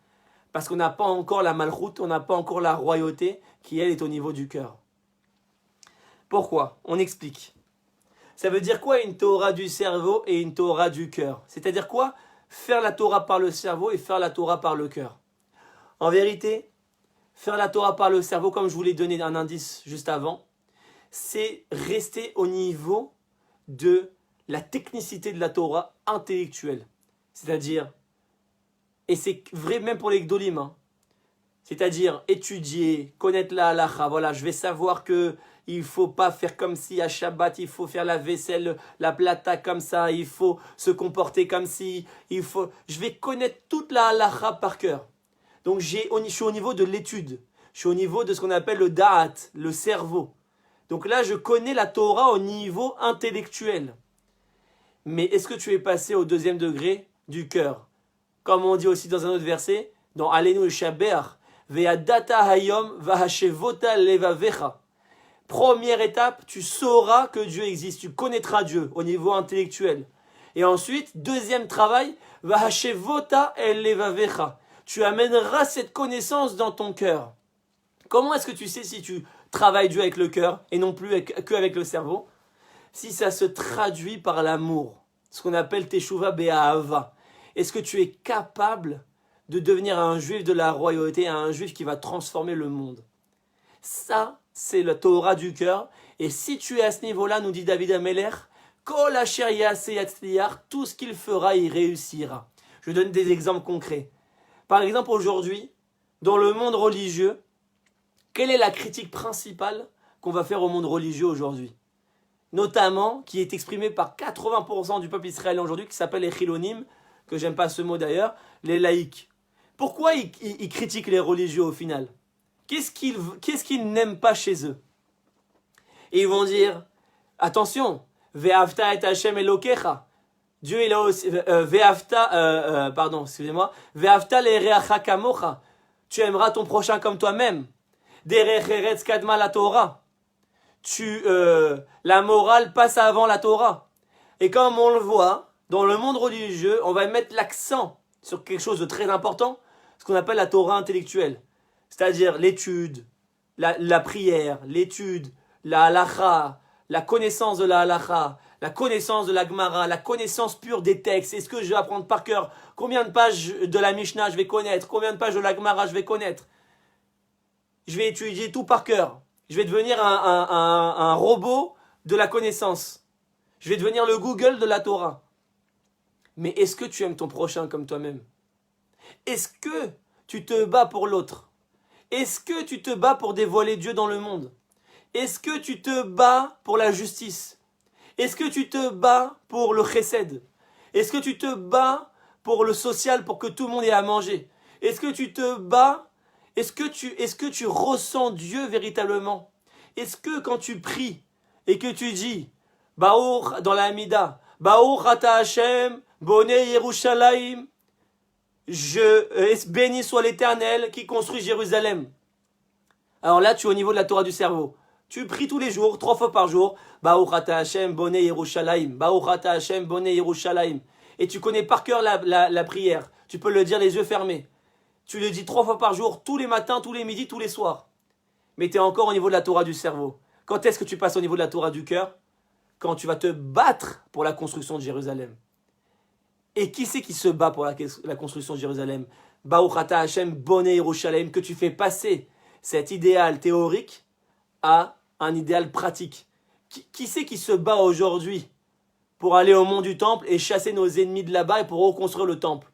Parce qu'on n'a pas encore la malchoute, on n'a pas encore la royauté qui, elle, est au niveau du cœur. Pourquoi? On explique. Ça veut dire quoi une Torah du cerveau et une Torah du cœur? C'est-à-dire quoi? Faire la Torah par le cerveau et faire la Torah par le cœur. En vérité, faire la Torah par le cerveau, comme je vous l'ai donné un indice juste avant, c'est rester au niveau de la technicité de la Torah intellectuelle. C'est-à-dire, et c'est vrai même pour les Gdolim, hein, c'est-à-dire étudier, connaître la halacha, voilà, je vais savoir que il ne faut pas faire comme si à Shabbat, il faut faire la vaisselle, la plata comme ça, il faut se comporter comme si, je vais connaître toute la halacha par cœur. Donc je suis au niveau de l'étude, je suis au niveau de ce qu'on appelle le da'at, le cerveau. Donc là, je connais la Torah au niveau intellectuel. Mais est-ce que tu es passé au deuxième degré du cœur? Comme on dit aussi dans un autre verset, dans Aleinu Shaber, Ve'adata hayom vahashevota levavecha. Première étape, tu sauras que Dieu existe, tu connaîtras Dieu au niveau intellectuel. Et ensuite, deuxième travail, vahashevota levavecha. Tu amèneras cette connaissance dans ton cœur. Comment est-ce que tu sais si tu travailles Dieu avec le cœur et non plus qu'avec le cerveau? Si ça se traduit par l'amour, ce qu'on appelle teshuva be'ahava. Est-ce que tu es capable de devenir un juif de la royauté, un juif qui va transformer le monde? Ça, c'est la Torah du cœur. Et si tu es à ce niveau-là, nous dit David Ameller, Kol asher ya'ase yatzliach, tout ce qu'il fera, il réussira. Je donne des exemples concrets. Par exemple, aujourd'hui, dans le monde religieux, quelle est la critique principale qu'on va faire au monde religieux aujourd'hui. Notamment, qui est exprimé par 80% du peuple israélien aujourd'hui, qui s'appelle les chilonim, que j'aime pas ce mot d'ailleurs, les laïcs. Pourquoi ils critiquent les religieux au final? Qu'est-ce qu'ils n'aiment pas chez eux? Et ils vont dire, attention, ve'avta et Hashem elokecha. Dieu il a aussi, ve'avta le'reacha kamocha. Tu aimeras ton prochain comme toi-même. Derech eretz kadma la Torah. La morale passe avant la Torah. Et comme on le voit, dans le monde religieux, on va mettre l'accent sur quelque chose de très important, ce qu'on appelle la Torah intellectuelle. C'est-à-dire l'étude, la prière, l'étude, la halacha, la connaissance de la halacha, la connaissance de la Gemara, la connaissance pure des textes. Est-ce que je vais apprendre par cœur? Combien de pages de la Mishnah je vais connaître? Combien de pages de la Gemara je vais connaître? Je vais étudier tout par cœur. Je vais devenir un robot de la connaissance. Je vais devenir le Google de la Torah. Mais est-ce que tu aimes ton prochain comme toi-même? Est-ce que tu te bats pour l'autre? Est-ce que tu te bats pour dévoiler Dieu dans le monde? Est-ce que tu te bats pour la justice? Est-ce que tu te bats pour le chesed? Est-ce que tu te bats pour le social, pour que tout le monde ait à manger? Est-ce que tu te bats? Est-ce que tu ressens Dieu véritablement? Est-ce que quand tu pries et que tu dis Baour dans la Hamida, Baour Ata Hashem, Boné Yerushalayim, béni soit l'Éternel qui construit Jérusalem. Alors là, tu es au niveau de la Torah du cerveau. Tu pries tous les jours, 3 fois par jour, Baour Ata Hashem, Boné Yerushalayim, Baour Ata Hashem, Boné Yerushalayim. Et tu connais par cœur la prière. Tu peux le dire les yeux fermés. Tu le dis 3 fois par jour, tous les matins, tous les midis, tous les soirs. Mais tu es encore au niveau de la Torah du cerveau. Quand est-ce que tu passes au niveau de la Torah du cœur? Quand tu vas te battre pour la construction de Jérusalem. Et qui c'est qui se bat pour la construction de Jérusalem? Baruch Ata Hashem Boné Yerushalayim, que tu fais passer cet idéal théorique à un idéal pratique. Qui c'est qui se bat aujourd'hui pour aller au mont du temple et chasser nos ennemis de là-bas et pour reconstruire le temple?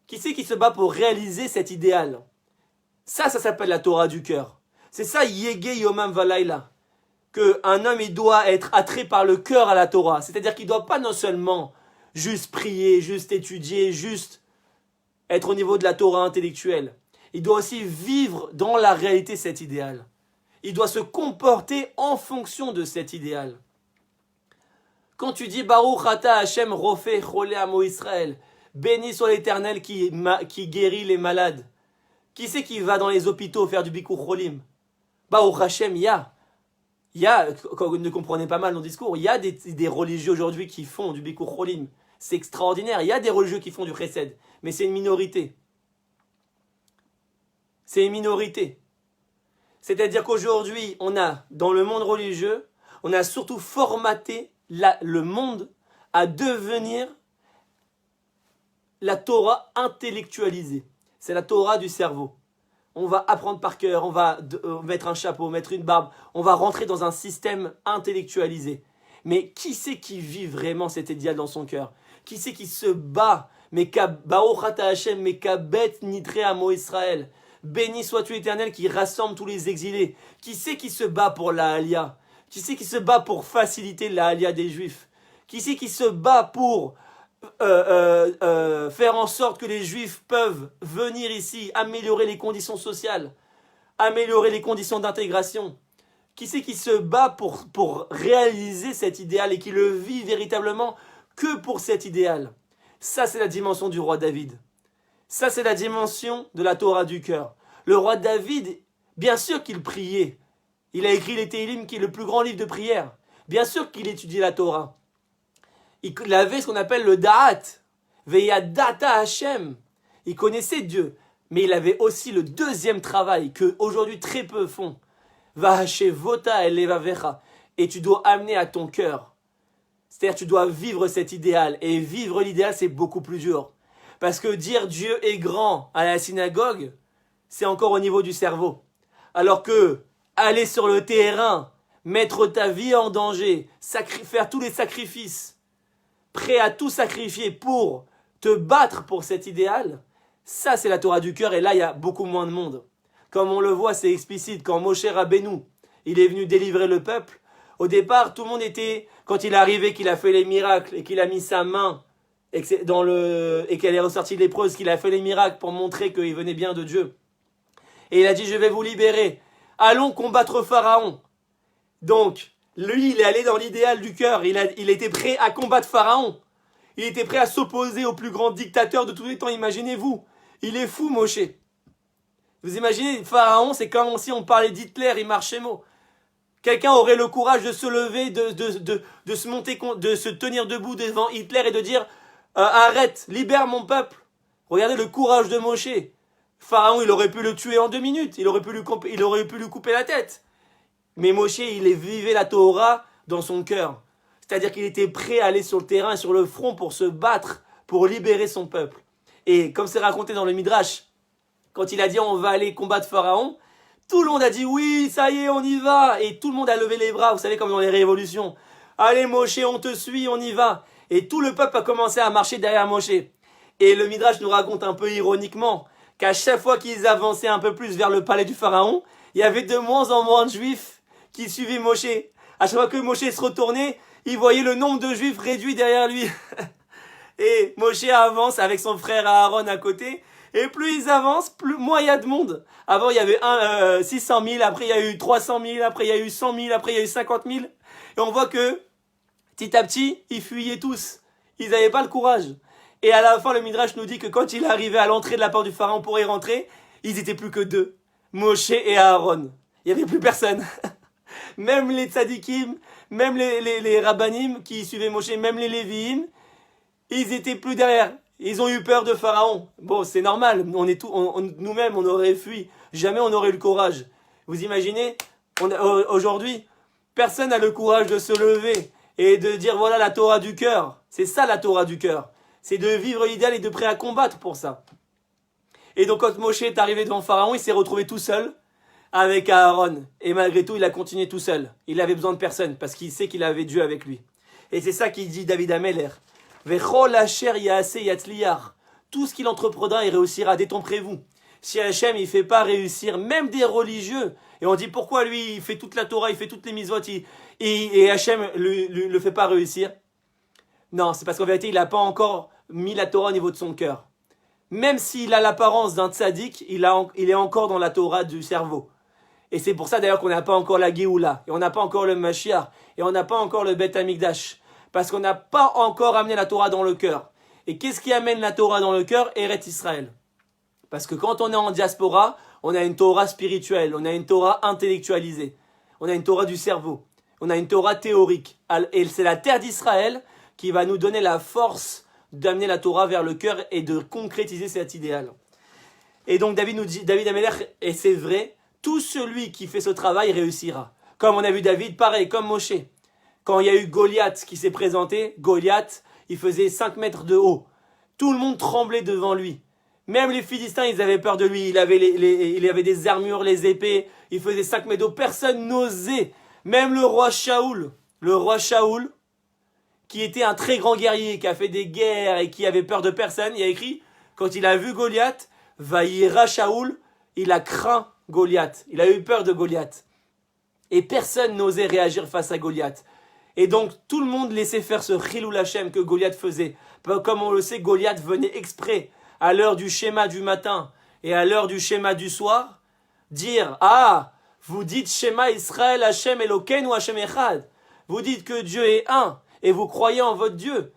Qui c'est qui se bat pour réaliser cet idéal? Ça s'appelle la Torah du cœur. C'est ça, Yege Yomam Valayla. Qu'un homme, il doit être attrait par le cœur à la Torah. C'est-à-dire qu'il ne doit pas non seulement juste prier, juste étudier, juste être au niveau de la Torah intellectuelle. Il doit aussi vivre dans la réalité cet idéal. Il doit se comporter en fonction de cet idéal. Quand tu dis Baruch Ata Hashem Rofeh Cholé Amo Israël, béni soit l'Éternel qui guérit les malades. Qui c'est qui va dans les hôpitaux faire du Bikur Cholim? Baruch Hashem, ne comprenez pas mal nos discours, il y a des religieux aujourd'hui qui font du Bikur Cholim. C'est extraordinaire. Il y a des religieux qui font du chesed, mais c'est une minorité. C'est une minorité. C'est-à-dire qu'aujourd'hui, on a, dans le monde religieux, on a surtout formaté le monde à devenir la Torah intellectualisée. C'est la Torah du cerveau. On va apprendre par cœur, on va mettre un chapeau, mettre une barbe, on va rentrer dans un système intellectualisé. Mais qui c'est qui vit vraiment cet idéal dans son cœur? Qui c'est qui se bat? Mais Baruch Ata Hashem, mais kabet nitre amo Israël. Béni sois-tu Éternel qui rassemble tous les exilés. Qui c'est qui se bat pour la Aliyah? Qui c'est qui se bat pour faciliter la Aliyah des Juifs? Qui c'est qui se bat pour faire en sorte que les Juifs peuvent venir ici, améliorer les conditions sociales, améliorer les conditions d'intégration? Qui c'est qui se bat pour réaliser cet idéal et qui le vit véritablement que pour cet idéal? Ça, c'est la dimension du roi David. Ça, c'est la dimension de la Torah du cœur. Le roi David, bien sûr qu'il priait. Il a écrit les Tehillim, qui est le plus grand livre de prière. Bien sûr qu'il étudiait la Torah. Il avait ce qu'on appelle le Da'at. Veyadata Hashem. Il connaissait Dieu. Mais il avait aussi le deuxième travail que aujourd'hui très peu font. Vahashevota elevavecha. Et tu dois amener à ton cœur. C'est-à-dire tu dois vivre cet idéal. Et vivre l'idéal, c'est beaucoup plus dur. Parce que dire Dieu est grand à la synagogue, c'est encore au niveau du cerveau. Alors que aller sur le terrain, mettre ta vie en danger, faire tous les sacrifices, prêt à tout sacrifier pour te battre pour cet idéal, ça c'est la Torah du cœur et là il y a beaucoup moins de monde. Comme on le voit, c'est explicite quand Moshe Rabbeinu, il est venu délivrer le peuple. Au départ, tout le monde était, quand il est arrivé, qu'il a fait les miracles et qu'il a mis sa main et qu'elle est ressortie lépreuse, qu'il a fait les miracles pour montrer qu'il venait bien de Dieu. Et il a dit, je vais vous libérer. Allons combattre Pharaon. Donc, lui, il est allé dans l'idéal du cœur. Il était prêt à combattre Pharaon. Il était prêt à s'opposer au plus grand dictateur de tous les temps. Imaginez-vous. Il est fou, Moshe. Vous imaginez, Pharaon, c'est comme si on parlait d'Hitler, il marchait mot. Quelqu'un aurait le courage de se lever, de se monter, de se tenir debout devant Hitler et de dire arrête, libère mon peuple. Regardez le courage de Moshe. Pharaon, il aurait pu le tuer en 2 minutes. Il aurait pu lui couper la tête. Mais Moshe, il vivait la Torah dans son cœur. C'est-à-dire qu'il était prêt à aller sur le terrain et sur le front pour se battre, pour libérer son peuple. Et comme c'est raconté dans le Midrash, quand il a dit on va aller combattre Pharaon, tout le monde a dit oui, ça y est, on y va. Et tout le monde a levé les bras, vous savez, comme dans les révolutions. Allez Moshe, on te suit, on y va. Et tout le peuple a commencé à marcher derrière Moshe. Et le Midrash nous raconte un peu ironiquement qu'à chaque fois qu'ils avançaient un peu plus vers le palais du Pharaon, il y avait de moins en moins de Juifs qui suivaient Moshe. À chaque fois que Moshe se retournait, il voyait le nombre de Juifs réduit derrière lui. Et Moshe avance avec son frère Aaron à côté. Et plus ils avancent, moins il y a de monde. Avant, il y avait 600 000, après il y a eu 300 000, après il y a eu 100 000, après il y a eu 50 000. Et on voit que, petit à petit, ils fuyaient tous. Ils n'avaient pas le courage. Et à la fin, le Midrash nous dit que quand il est arrivé à l'entrée de la porte du Pharaon pour y rentrer, ils étaient plus que 2. Moshe et Aaron. Il n'y avait plus personne. Même les tzadikim, même les rabbanim qui suivaient Moshe, même les léviim, ils étaient plus derrière. Ils ont eu peur de Pharaon. Bon, c'est normal. Nous-mêmes, on aurait fui. Jamais on aurait eu le courage. Vous imaginez, aujourd'hui, personne n'a le courage de se lever et de dire voilà la Torah du cœur. C'est ça la Torah du cœur. C'est de vivre l'idéal et de prêt à combattre pour ça. Et donc quand Moshe est arrivé devant Pharaon, il s'est retrouvé tout seul avec Aaron. Et malgré tout, il a continué tout seul. Il avait besoin de personne parce qu'il sait qu'il avait Dieu avec lui. Et c'est ça qu'il dit David Ameller. Vechol asher yaaseh yatzliach. Tout ce qu'il entreprendra, il réussira. Détomprez-vous. Si Hachem, il fait pas réussir, même des religieux, et on dit pourquoi lui, il fait toute la Torah, il fait toutes les mitzvot, et Hachem le fait pas réussir. Non, c'est parce qu'en vérité, il n'a pas encore mis la Torah au niveau de son cœur. Même s'il a l'apparence d'un tzaddik, il est encore dans la Torah du cerveau. Et c'est pour ça d'ailleurs qu'on n'a pas encore la Géoula, et on n'a pas encore le Mashiach, et on n'a pas encore le Beth Amikdash. Parce qu'on n'a pas encore amené la Torah dans le cœur. Et qu'est-ce qui amène la Torah dans le cœur? Eretz Israël. Parce que quand on est en diaspora, on a une Torah spirituelle, on a une Torah intellectualisée, on a une Torah du cerveau, on a une Torah théorique. Et c'est la terre d'Israël qui va nous donner la force d'amener la Torah vers le cœur et de concrétiser cet idéal. Et donc David nous dit, David Ameller, et c'est vrai, tout celui qui fait ce travail réussira. Comme on a vu David, pareil, comme Moshe. Quand il y a eu Goliath qui s'est présenté, Goliath, il faisait 5 mètres de haut. Tout le monde tremblait devant lui. Même les Philistins, ils avaient peur de lui. Il avait des armures, les épées. Il faisait 5 mètres de haut. Personne n'osait. Même le roi Shaoul, qui était un très grand guerrier, qui a fait des guerres et qui avait peur de personne, il a écrit, quand il a vu Goliath, Vaïra Shaoul, il a craint Goliath. Il a eu peur de Goliath. Et personne n'osait réagir face à Goliath. Et donc, tout le monde laissait faire ce Chilul Hashem que Goliath faisait. Comme on le sait, Goliath venait exprès, à l'heure du schéma du matin et à l'heure du schéma du soir, dire « Ah, vous dites Shema Israël Hashem Elokeinu Hashem Echad. Vous dites que Dieu est un et vous croyez en votre Dieu.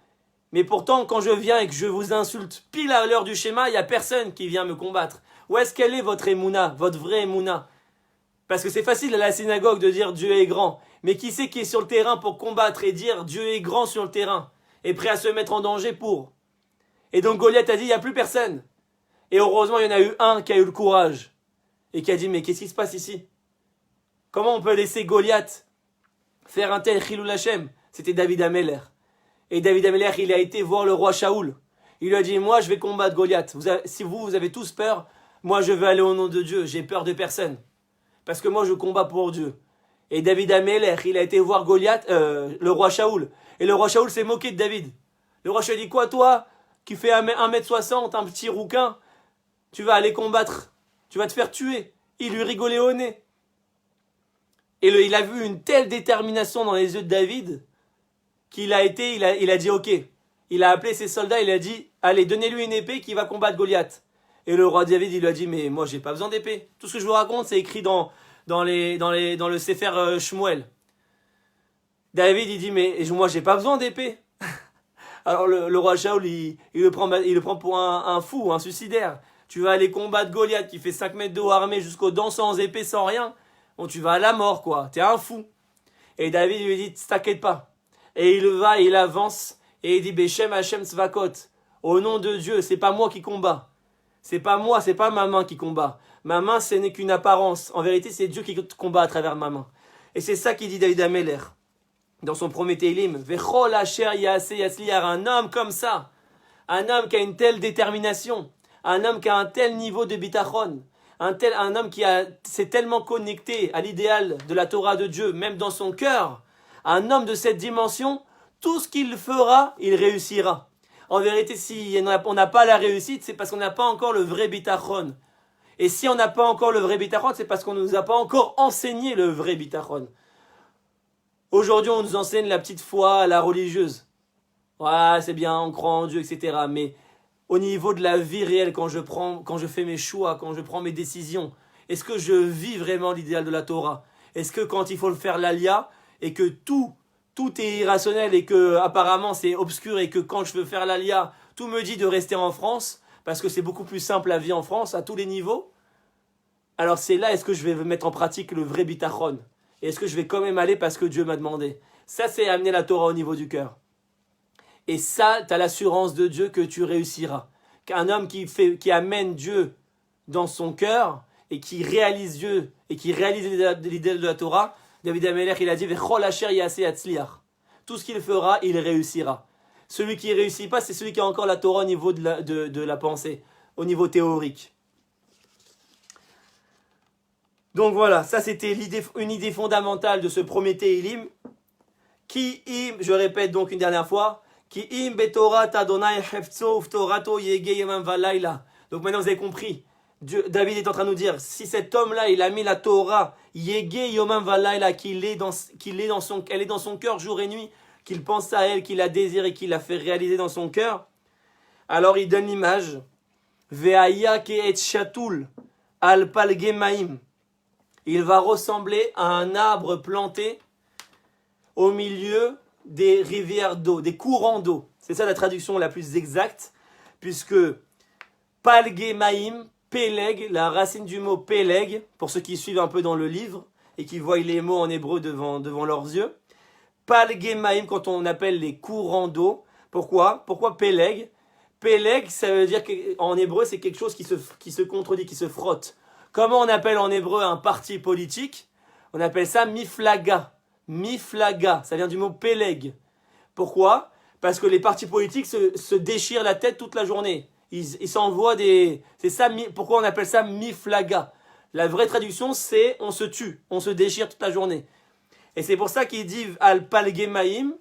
Mais pourtant, quand je viens et que je vous insulte pile à l'heure du schéma, il n'y a personne qui vient me combattre. Où est-ce qu'elle est votre Emouna, votre vraie Emouna? Parce que c'est facile à la synagogue de dire Dieu est grand. Mais qui c'est qui est sur le terrain pour combattre et dire Dieu est grand sur le terrain et prêt à se mettre en danger pour? Et donc Goliath a dit il n'y a plus personne. Et heureusement il y en a eu un qui a eu le courage et qui a dit mais qu'est-ce qui se passe ici? Comment on peut laisser Goliath faire un tel Chilul Hashem? C'était David Ameller. Et David Ameller, il a été voir le roi Shaoul. Il lui a dit moi je vais combattre Goliath. Si vous avez tous peur, moi je veux aller au nom de Dieu. J'ai peur de personne. Parce que moi je combats pour Dieu. Et David Ameller, il a été voir Goliath, le roi Shaoul. Et le roi Shaoul s'est moqué de David. Le roi Shaoul dit quoi toi, qui fais 1m60, un petit rouquin, tu vas aller combattre, tu vas te faire tuer. Il lui rigolait au nez. Et il a vu une telle détermination dans les yeux de David qu'il il a dit ok. Il a appelé ses soldats, il a dit allez, donnez-lui une épée qui va combattre Goliath. Et le roi David, il lui a dit mais moi j'ai pas besoin d'épée. Tout ce que je vous raconte, c'est écrit dans le Sefer Shmuel. David, il dit mais moi j'ai pas besoin d'épée. Alors le roi Shaoul, il le prend pour un fou, un suicidaire. Tu vas aller combattre Goliath qui fait 5 mètres de haut armé jusqu'aux dents sans épée, sans rien. Bon, tu vas à la mort, quoi. T'es un fou. Et David lui dit, t'inquiète pas. Et il va, il avance, et il dit, Beshem Hashem Tzvakot. Au nom de Dieu, c'est pas moi qui combat. C'est pas moi, c'est pas ma main qui combat. Ma main, ce n'est qu'une apparence. En vérité, c'est Dieu qui combat à travers ma main. Et c'est ça qu'il dit David Ameler. Dans son premier Télim. Vechol Asher Yaseh Yatzliar. Un homme comme ça. Un homme qui a une telle détermination. Un homme qui a un tel niveau de bitachon. Un homme qui s'est tellement connecté à l'idéal de la Torah de Dieu, même dans son cœur. Un homme de cette dimension, tout ce qu'il fera, il réussira. En vérité, si on n'a pas la réussite, c'est parce qu'on n'a pas encore le vrai bitachon. Et si on n'a pas encore le vrai bitachon, c'est parce qu'on ne nous a pas encore enseigné le vrai bitachon. Aujourd'hui, on nous enseigne la petite foi, la religieuse. Ouais, c'est bien, on croit en Dieu, etc. Mais au niveau de la vie réelle, quand je fais mes choix, quand je prends mes décisions, est-ce que je vis vraiment l'idéal de la Torah? Est-ce que quand il faut le faire l'alia, et que tout est irrationnel, et que apparemment c'est obscur, et que quand je veux faire l'alia, tout me dit de rester en France, parce que c'est beaucoup plus simple la vie en France, à tous les niveaux, alors c'est là, est-ce que je vais mettre en pratique le vrai bitachon? Et est-ce que je vais quand même aller parce que Dieu m'a demandé? Ça, c'est amener la Torah au niveau du cœur. Et ça, tu as l'assurance de Dieu que tu réussiras. Qu'un homme qui amène Dieu dans son cœur et qui réalise Dieu et qui réalise l'idée de la Torah, David Ameler, il a dit Vechol Asher Yaseh Yatzliar. Tout ce qu'il fera, il réussira. Celui qui ne réussit pas, c'est celui qui a encore la Torah au niveau de la pensée, au niveau théorique. Donc voilà, ça c'était une idée fondamentale de ce premier Téhilim. Qui im, je répète donc une dernière fois, Ki im betorat Adonai hefzo uftorato yege yemam valayla. Donc maintenant vous avez compris. David est en train de nous dire, si cet homme-là, il a mis la Torah, yege yemam valayla, qu'elle est dans son cœur jour et nuit, qu'il pense à elle, qu'il la désire et qu'il la fait réaliser dans son cœur, alors il donne l'image, ve'aya ke'et shatul al palgemaim. Il va ressembler à un arbre planté au milieu des rivières d'eau, des courants d'eau. C'est ça la traduction la plus exacte, puisque palgemaim, peleg, la racine du mot peleg, pour ceux qui suivent un peu dans le livre et qui voient les mots en hébreu devant leurs yeux, palgemaim, quand on appelle les courants d'eau, pourquoi peleg? Peleg, ça veut dire qu'en hébreu, c'est quelque chose qui se contredit, qui se frotte. Comment on appelle en hébreu un parti politique? On appelle ça miflaga. Miflaga, ça vient du mot peleg. Pourquoi? Parce que les partis politiques se déchirent la tête toute la journée. Ils s'envoient des... C'est ça, pourquoi on appelle ça miflaga? La vraie traduction, c'est on se tue, on se déchire toute la journée. Et c'est pour ça qu'il dit al palgemaim,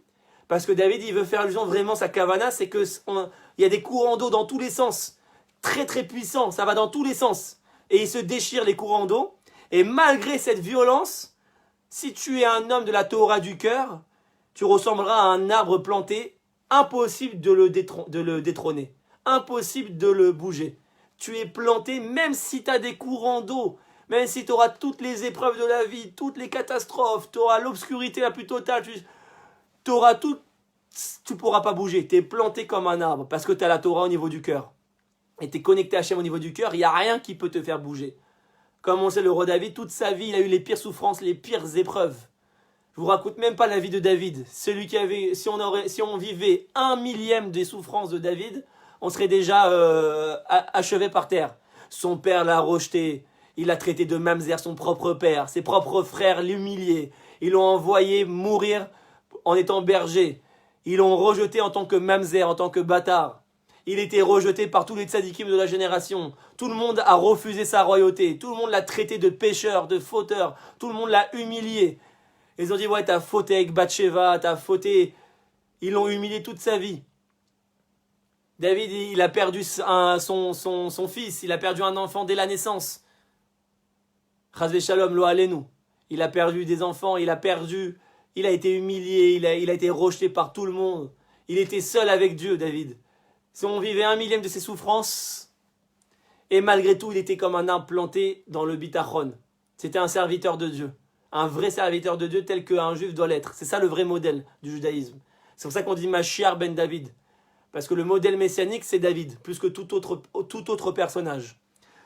parce que David, il veut faire allusion vraiment, sa kavana, c'est qu'il y a des courants d'eau dans tous les sens. Très très puissants, ça va dans tous les sens. Et il se déchire les courants d'eau. Et malgré cette violence, si tu es un homme de la Torah du cœur, tu ressembleras à un arbre planté, impossible de le détrôner, impossible de le bouger. Tu es planté, même si tu as des courants d'eau, même si tu auras toutes les épreuves de la vie, toutes les catastrophes, tu auras l'obscurité la plus totale, tu auras tout, tu ne pourras pas bouger. Tu es planté comme un arbre, parce que tu as la Torah au niveau du cœur. Et tu es connecté à Hachem au niveau du cœur, il n'y a rien qui peut te faire bouger. Comme on sait, le roi David, toute sa vie, il a eu les pires souffrances, les pires épreuves. Je vous raconte même pas la vie de David. Celui qui avait, si on vivait 1/1000 des souffrances de David, on serait déjà achevé par terre. Son père l'a rejeté, il l'a traité de mamzer, son propre père. Ses propres frères l'humiliaient. Ils l'ont envoyé mourir en étant berger. Ils l'ont rejeté en tant que mamzer, en tant que bâtard. Il était rejeté par tous les tzadikim de la génération. Tout le monde a refusé sa royauté. Tout le monde l'a traité de pécheur, de fauteur. Tout le monde l'a humilié. Ils ont dit, ouais, t'as fauté avec Bathsheba, t'as fauté. Ils l'ont humilié toute sa vie. David, il a perdu son fils. Il a perdu un enfant dès la naissance. Chazvé shalom, lo alenu. il a perdu des enfants, il a été humilié, il a été rejeté par tout le monde. Il était seul avec Dieu, David. Si on vivait 1/1000 de ses souffrances, et malgré tout, il était comme un arbre planté dans le bitachon. C'était un serviteur de Dieu. Un vrai serviteur de Dieu tel qu'un juif doit l'être. C'est ça le vrai modèle du judaïsme. C'est pour ça qu'on dit Mashiach ben David. Parce que le modèle messianique, c'est David, plus que tout autre personnage.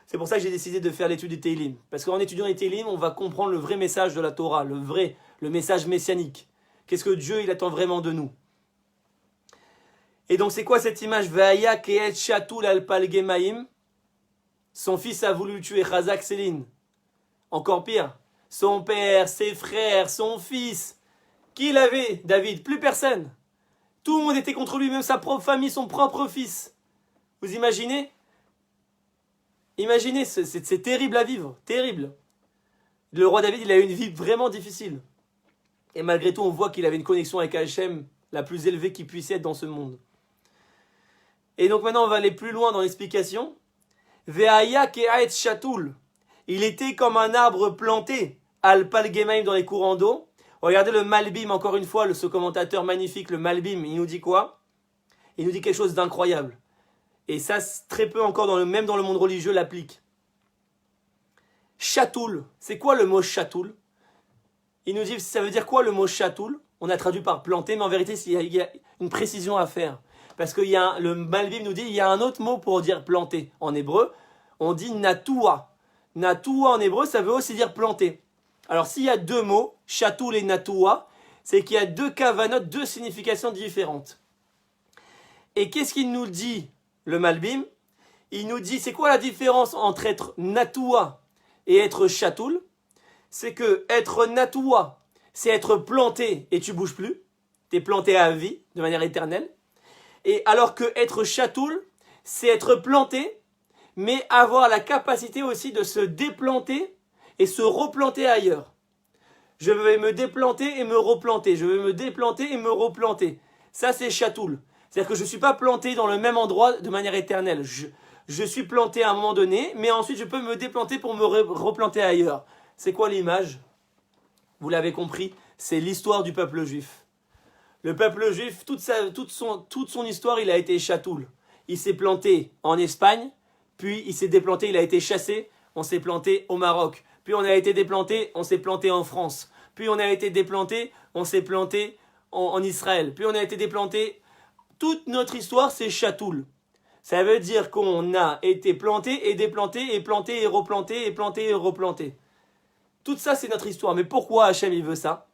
C'est pour ça que j'ai décidé de faire l'étude des Teilim. Parce qu'en étudiant les Teilim, on va comprendre le vrai message de la Torah, le message messianique. Qu'est-ce que Dieu il attend vraiment de nous? Et donc c'est quoi cette image? Ve'aya ke'et shatul al palgemaim. Son fils a voulu tuer Chazak Céline. Encore pire, son père, ses frères, son fils. Qui l'avait, David? Plus personne. Tout le monde était contre lui, même sa propre famille, son propre fils. Vous imaginez? Imaginez, c'est terrible à vivre, terrible. Le roi David, il a eu une vie vraiment difficile. Et malgré tout, on voit qu'il avait une connexion avec Hachem la plus élevée qui puisse être dans ce monde. Et donc maintenant, on va aller plus loin dans l'explication. Ve'aya ke'aet shatul. Il était comme un arbre planté, al palgemaim, dans les courants d'eau. Regardez le Malbim, encore une fois, ce commentateur magnifique, le Malbim, il nous dit quoi? Il nous dit quelque chose d'incroyable. Et ça, très peu encore, même dans le monde religieux, l'applique. Chatoul, c'est quoi le mot chatoul? Il nous dit, ça veut dire quoi le mot chatoul? On a traduit par planter, mais en vérité, il y a une précision à faire. Parce que le Malbim nous dit, il y a un autre mot pour dire planter. En hébreu, on dit natua. Natua en hébreu, ça veut aussi dire planter. Alors s'il y a deux mots, chatoul et natua, c'est qu'il y a deux kavanotes, deux significations différentes. Et qu'est-ce qu'il nous dit, le Malbim? Il nous dit, c'est quoi la différence entre être natua et être chatoul? C'est que être natua, c'est être planté et tu bouges plus. Tu es planté à vie, de manière éternelle. Et alors que être chatoul, c'est être planté, mais avoir la capacité aussi de se déplanter et se replanter ailleurs. Je vais me déplanter et me replanter. Je vais me déplanter et me replanter. Ça, c'est chatoul. C'est-à-dire que je ne suis pas planté dans le même endroit de manière éternelle. Je suis planté à un moment donné, mais ensuite je peux me déplanter pour me replanter ailleurs. C'est quoi l'image? Vous l'avez compris, c'est l'histoire du peuple juif. Le peuple juif, toute son histoire, il a été chatoul. Il s'est planté en Espagne, puis il s'est déplanté, il a été chassé, on s'est planté au Maroc. Puis on a été déplanté, on s'est planté en France. Puis on a été déplanté, on s'est planté en Israël. Puis on a été déplanté. Toute notre histoire, c'est chatoul. Ça veut dire qu'on a été planté et déplanté et planté et replanté et planté et replanté. Tout ça, c'est notre histoire. Mais pourquoi Hachem, il veut ça?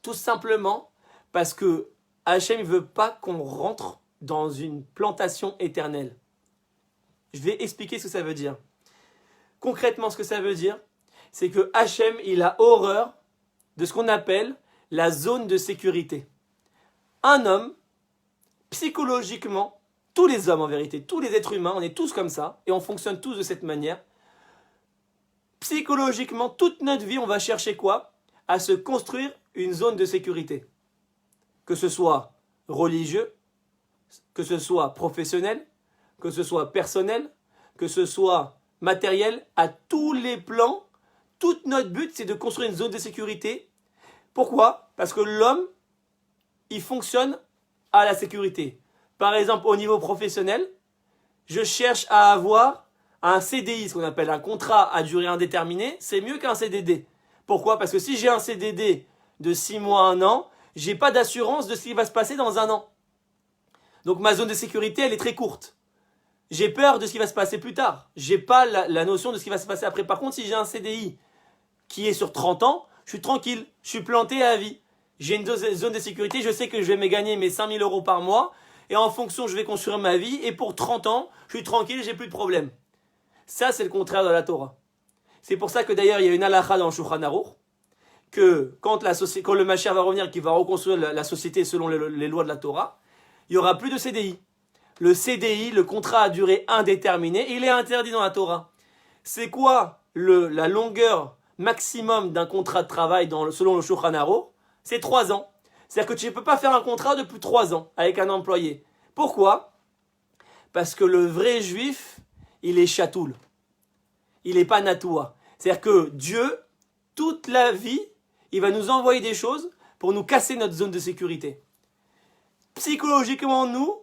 Tout simplement parce que Hachem, il ne veut pas qu'on rentre dans une plantation éternelle. Je vais expliquer ce que ça veut dire. Concrètement, ce que ça veut dire, c'est que Hachem, il a horreur de ce qu'on appelle la zone de sécurité. Un homme, psychologiquement, tous les hommes en vérité, tous les êtres humains, on est tous comme ça, et on fonctionne tous de cette manière. Psychologiquement, toute notre vie, on va chercher quoi? À se construire une zone de sécurité. Que ce soit religieux, que ce soit professionnel, que ce soit personnel, que ce soit matériel, à tous les plans, tout notre but, c'est de construire une zone de sécurité. Pourquoi? Parce que l'homme, il fonctionne à la sécurité. Par exemple, au niveau professionnel, je cherche à avoir un CDI, ce qu'on appelle un contrat à durée indéterminée, c'est mieux qu'un CDD. Pourquoi? Parce que si j'ai un CDD de 6 mois, 1 an, j'ai pas d'assurance de ce qui va se passer dans 1 an. Donc ma zone de sécurité, elle est très courte. J'ai peur de ce qui va se passer plus tard. J'ai pas la notion de ce qui va se passer après. Par contre, si j'ai un CDI qui est sur 30 ans, je suis tranquille, je suis planté à vie. J'ai une zone de sécurité, je sais que je vais me gagner mes 5 000 € par mois, et en fonction, je vais construire ma vie, et pour 30 ans, je suis tranquille, j'ai plus de problème. Ça, c'est le contraire de la Torah. C'est pour ça que d'ailleurs, il y a une halakha dans le Shulchan Aruch, que quand le Mashiach va revenir, qui va reconstruire la société selon les lois de la Torah, il n'y aura plus de CDI. Le CDI, le contrat à durée indéterminée, il est interdit dans la Torah. C'est quoi la longueur maximum d'un contrat de travail selon le Shulchan Aruch? C'est 3 ans. C'est-à-dire que tu ne peux pas faire un contrat de plus de 3 ans avec un employé. Pourquoi? Parce que le vrai juif, il est chatoul. Il n'est pas natoua. C'est-à-dire que Dieu, toute la vie, il va nous envoyer des choses pour nous casser notre zone de sécurité. Psychologiquement, nous,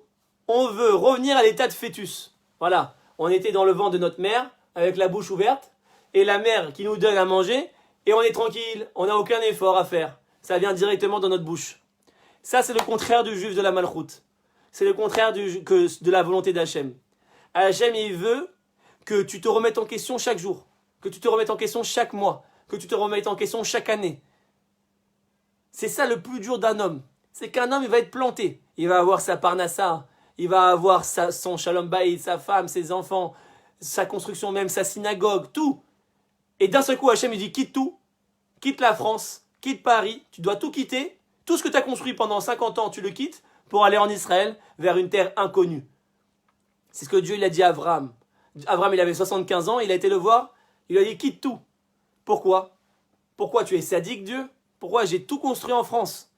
on veut revenir à l'état de fœtus. Voilà, on était dans le ventre de notre mère, avec la bouche ouverte, et la mère qui nous donne à manger, et on est tranquille, on n'a aucun effort à faire. Ça vient directement dans notre bouche. Ça, c'est le contraire du juif de la malchoute. C'est le contraire de la volonté d'Hachem. Hachem, il veut que tu te remettes en question chaque jour, que tu te remettes en question chaque mois, que tu te remettes en question chaque année. C'est ça le plus dur d'un homme. C'est qu'un homme, il va être planté. Il va avoir sa parnassa, il va avoir son shalom bayit, sa femme, ses enfants, sa construction même, sa synagogue, tout. Et d'un seul coup, Hachem, il dit quitte tout, quitte la France, quitte Paris, tu dois tout quitter. Tout ce que tu as construit pendant 50 ans, tu le quittes pour aller en Israël, vers une terre inconnue. C'est ce que Dieu il a dit à Abraham. Abraham, il avait 75 ans, il a été le voir, il lui a dit quitte tout. Pourquoi? Pourquoi tu es sadique, Dieu? Pourquoi? J'ai tout construit en France.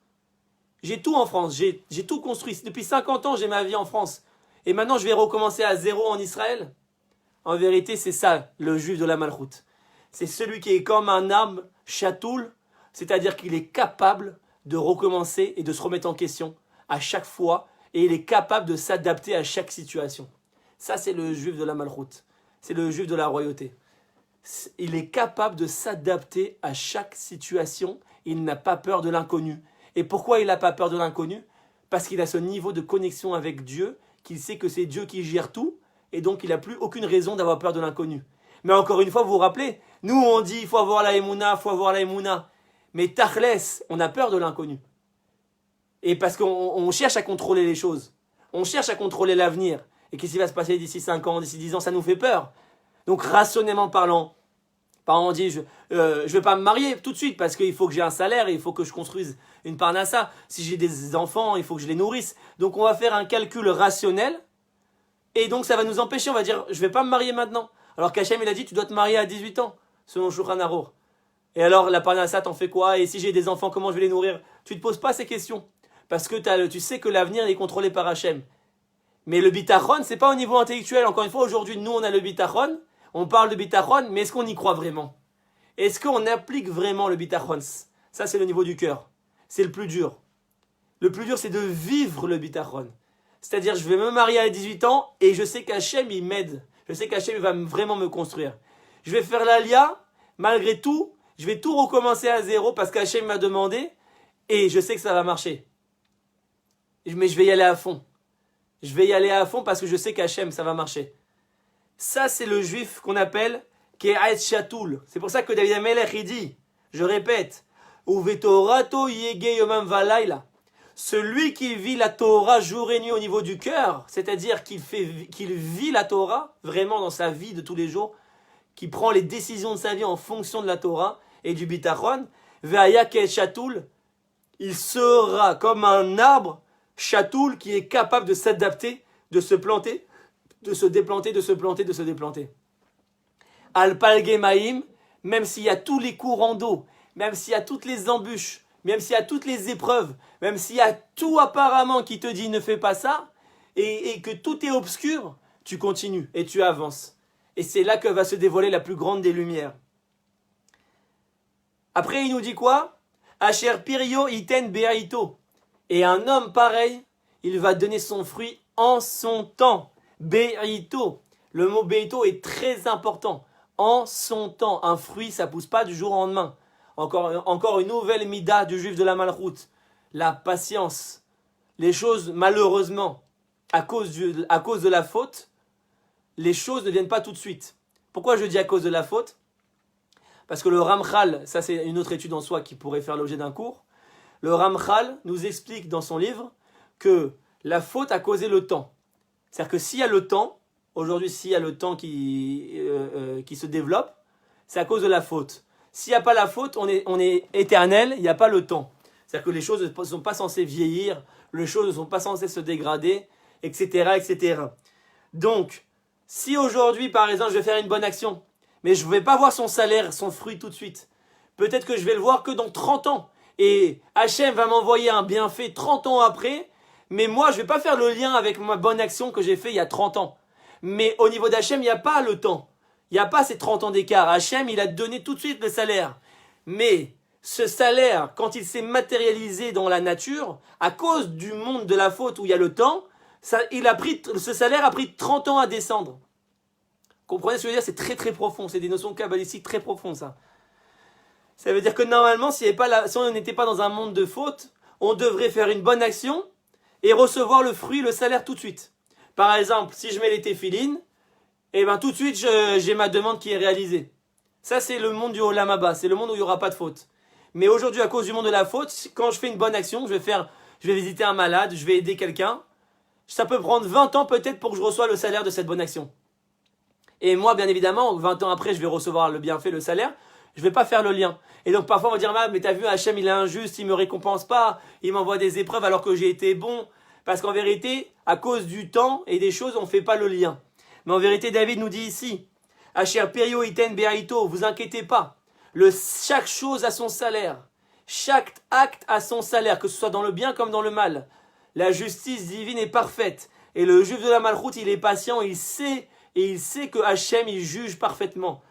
J'ai tout en France, j'ai tout construit. Depuis 50 ans, j'ai ma vie en France. Et maintenant, je vais recommencer à zéro en Israël. En vérité, c'est ça, le juif de la malchoute. C'est celui qui est comme un arbre chatoul, c'est-à-dire qu'il est capable de recommencer et de se remettre en question à chaque fois, et il est capable de s'adapter à chaque situation. Ça, c'est le juif de la malchoute. C'est le juif de la royauté. Il est capable de s'adapter à chaque situation. Il n'a pas peur de l'inconnu. Et pourquoi il n'a pas peur de l'inconnu? Parce qu'il a ce niveau de connexion avec Dieu, qu'il sait que c'est Dieu qui gère tout, et donc il n'a plus aucune raison d'avoir peur de l'inconnu. Mais encore une fois, vous vous rappelez, nous on dit il faut avoir la émouna, il faut avoir la émouna. Mais tachles, on a peur de l'inconnu. Et parce qu'on cherche à contrôler les choses. On cherche à contrôler l'avenir. Et qu'est-ce qui va se passer d'ici 5 ans, d'ici 10 ans, ça nous fait peur. Donc rationnellement parlant, on dit je ne vais pas me marier tout de suite parce qu'il faut que j'ai un salaire, il faut que je construise une parnassa. Si j'ai des enfants, il faut que je les nourrisse. Donc on va faire un calcul rationnel. Et donc ça va nous empêcher, on va dire je ne vais pas me marier maintenant. Alors qu'Hachem il a dit tu dois te marier à 18 ans, selon Shulchan Aruch. Et alors la parnassa t'en fais quoi? Et si j'ai des enfants, comment je vais les nourrir? Tu ne te poses pas ces questions. Parce que tu sais que l'avenir est contrôlé par Hachem. Mais le bitachon, c'est pas au niveau intellectuel. Encore une fois, aujourd'hui, nous, on a le bitachon. On parle de bitachon, mais est-ce qu'on y croit vraiment? Est-ce qu'on applique vraiment le bitachon? Ça, c'est le niveau du cœur. C'est le plus dur. Le plus dur, c'est de vivre le bitachon. C'est-à-dire, je vais me marier à 18 ans et je sais qu'Hachem, il m'aide. Je sais qu'Hachem va vraiment me construire. Je vais faire l'alia, malgré tout, je vais tout recommencer à zéro parce qu'Hachem m'a demandé et je sais que ça va marcher. Mais je vais y aller à fond. Je vais y aller à fond parce que je sais qu'Hachem, ça va marcher. Ça, c'est le juif qu'on appelle Ke'et Shatoul. C'est pour ça que David HaMelech, il dit, je répète, Uvetorato yege yomam valayla. Celui qui vit la Torah jour et nuit au niveau du cœur, c'est-à-dire qu'il vit la Torah vraiment dans sa vie de tous les jours, qui prend les décisions de sa vie en fonction de la Torah et du bitachon, ve'aya Ke'et Shatoul, il sera comme un arbre chatoul qui est capable de s'adapter, de se planter, de se déplanter, de se planter, de se déplanter. Al palgemaim, même s'il y a tous les courants d'eau, même s'il y a toutes les embûches, même s'il y a toutes les épreuves, même s'il y a tout apparemment qui te dit ne fais pas ça, et que tout est obscur, tu continues et tu avances. Et c'est là que va se dévoiler la plus grande des lumières. Après, il nous dit quoi? Asher pirio iten be'aito. Et un homme pareil, il va donner son fruit en son temps. Be'ito. Le mot be'ito est très important. En son temps. Un fruit, ça ne pousse pas du jour au lendemain. Encore une nouvelle mida du juif de la malchoute. La patience. Les choses, malheureusement, à cause de la faute, les choses ne viennent pas tout de suite. Pourquoi je dis à cause de la faute? Parce que le Ramchal, ça c'est une autre étude en soi qui pourrait faire l'objet d'un cours. Le Ramchal nous explique dans son livre que la faute a causé le temps. C'est-à-dire que s'il y a le temps, aujourd'hui s'il y a le temps qui se développe, c'est à cause de la faute. S'il n'y a pas la faute, on est éternel, il n'y a pas le temps. C'est-à-dire que les choses ne sont pas censées vieillir, les choses ne sont pas censées se dégrader, etc. etc. Donc, si aujourd'hui par exemple je vais faire une bonne action, mais je ne vais pas voir son salaire, son fruit tout de suite, peut-être que je vais le voir que dans 30 ans. Et Hachem va m'envoyer un bienfait 30 ans après, mais moi je ne vais pas faire le lien avec ma bonne action que j'ai fait il y a 30 ans. Mais au niveau d'Hachem, il n'y a pas le temps. Il n'y a pas ces 30 ans d'écart. Hachem, il a donné tout de suite le salaire. Mais ce salaire, quand il s'est matérialisé dans la nature, à cause du monde de la faute où il y a le temps, ce salaire a pris 30 ans à descendre. Comprenez ce que je veux dire? C'est très très profond, c'est des notions kabbalistiques très profondes ça. Ça veut dire que normalement, si on n'était pas dans un monde de faute, on devrait faire une bonne action et recevoir le fruit, le salaire tout de suite. Par exemple, si je mets les téphilines, et ben tout de suite j'ai ma demande qui est réalisée. Ça c'est le monde du Olam Haba, c'est le monde où il n'y aura pas de faute. Mais aujourd'hui, à cause du monde de la faute, quand je fais une bonne action, je vais visiter un malade, je vais aider quelqu'un, ça peut prendre 20 ans peut-être pour que je reçoive le salaire de cette bonne action. Et moi, bien évidemment, 20 ans après, je vais recevoir le bienfait, le salaire, je ne vais pas faire le lien. Et donc parfois on va dire, ah, mais t'as vu, Hachem il est injuste, il me récompense pas, il m'envoie des épreuves alors que j'ai été bon. Parce qu'en vérité, à cause du temps et des choses, on ne fait pas le lien. Mais en vérité, David nous dit ici, Asher Perio Iten Beaito, vous inquiétez pas. Chaque chose a son salaire. Chaque acte a son salaire, que ce soit dans le bien comme dans le mal. La justice divine est parfaite. Et le juif de la Malchoute, il est patient, il sait que Hachem, il juge parfaitement.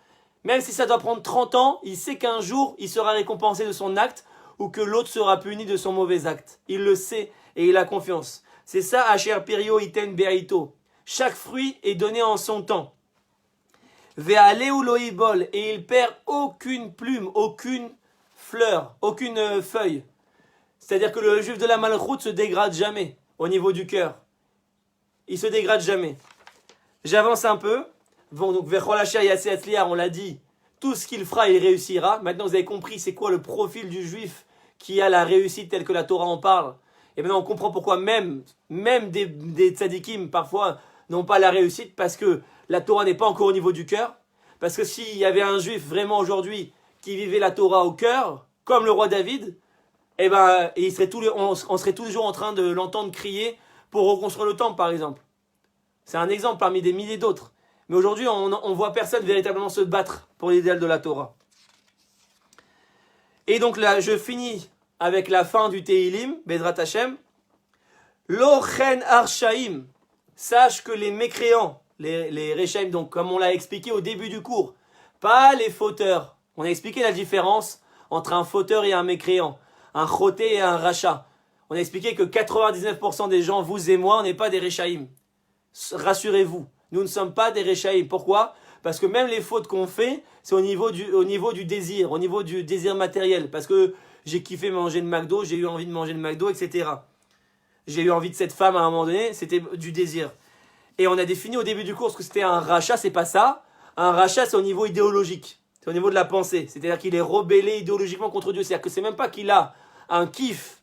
Même si ça doit prendre 30 ans, il sait qu'un jour, il sera récompensé de son acte ou que l'autre sera puni de son mauvais acte. Il le sait et il a confiance. C'est ça, Asher Perio Iten Beaito. Chaque fruit est donné en son temps. Ve'ale ou loibol, et il perd aucune plume, aucune fleur, aucune feuille. C'est-à-dire que le juif de la Malchoute se dégrade jamais au niveau du cœur. Il se dégrade jamais. J'avance un peu. Bon, donc Vechol Asher Yaseh Yatzliach, on l'a dit, tout ce qu'il fera, il réussira. Maintenant, vous avez compris c'est quoi le profil du juif qui a la réussite telle que la Torah en parle. Et maintenant, on comprend pourquoi même des tzadikim, parfois, n'ont pas la réussite, parce que la Torah n'est pas encore au niveau du cœur. Parce que s'il y avait un juif vraiment aujourd'hui qui vivait la Torah au cœur, comme le roi David, eh ben, on serait tous les jours en train de l'entendre crier pour reconstruire le temple, par exemple. C'est un exemple parmi des milliers d'autres. Mais aujourd'hui, on voit personne véritablement se battre pour l'idéal de la Torah. Et donc là, je finis avec la fin du Tehilim, Bezrat Hashem. Lo chen arshaim. Sache que les mécréants, les Rechaim, donc comme on l'a expliqué au début du cours, pas les fauteurs. On a expliqué la différence entre un fauteur et un mécréant, un choté et un rachat. On a expliqué que 99% des gens, vous et moi, on n'est pas des Rechaim. Rassurez-vous, nous ne sommes pas des Rechaim. Pourquoi? Parce que même les fautes qu'on fait, c'est au niveau du désir, au niveau du désir matériel. Parce que j'ai kiffé manger le McDo, j'ai eu envie de manger le McDo, etc. J'ai eu envie de cette femme à un moment donné, c'était du désir. Et on a défini au début du cours ce que c'était un rachat, c'est pas ça. Un rachat, c'est au niveau idéologique. C'est au niveau de la pensée. C'est-à-dire qu'il est rebellé idéologiquement contre Dieu. C'est-à-dire que c'est même pas qu'il a un kiff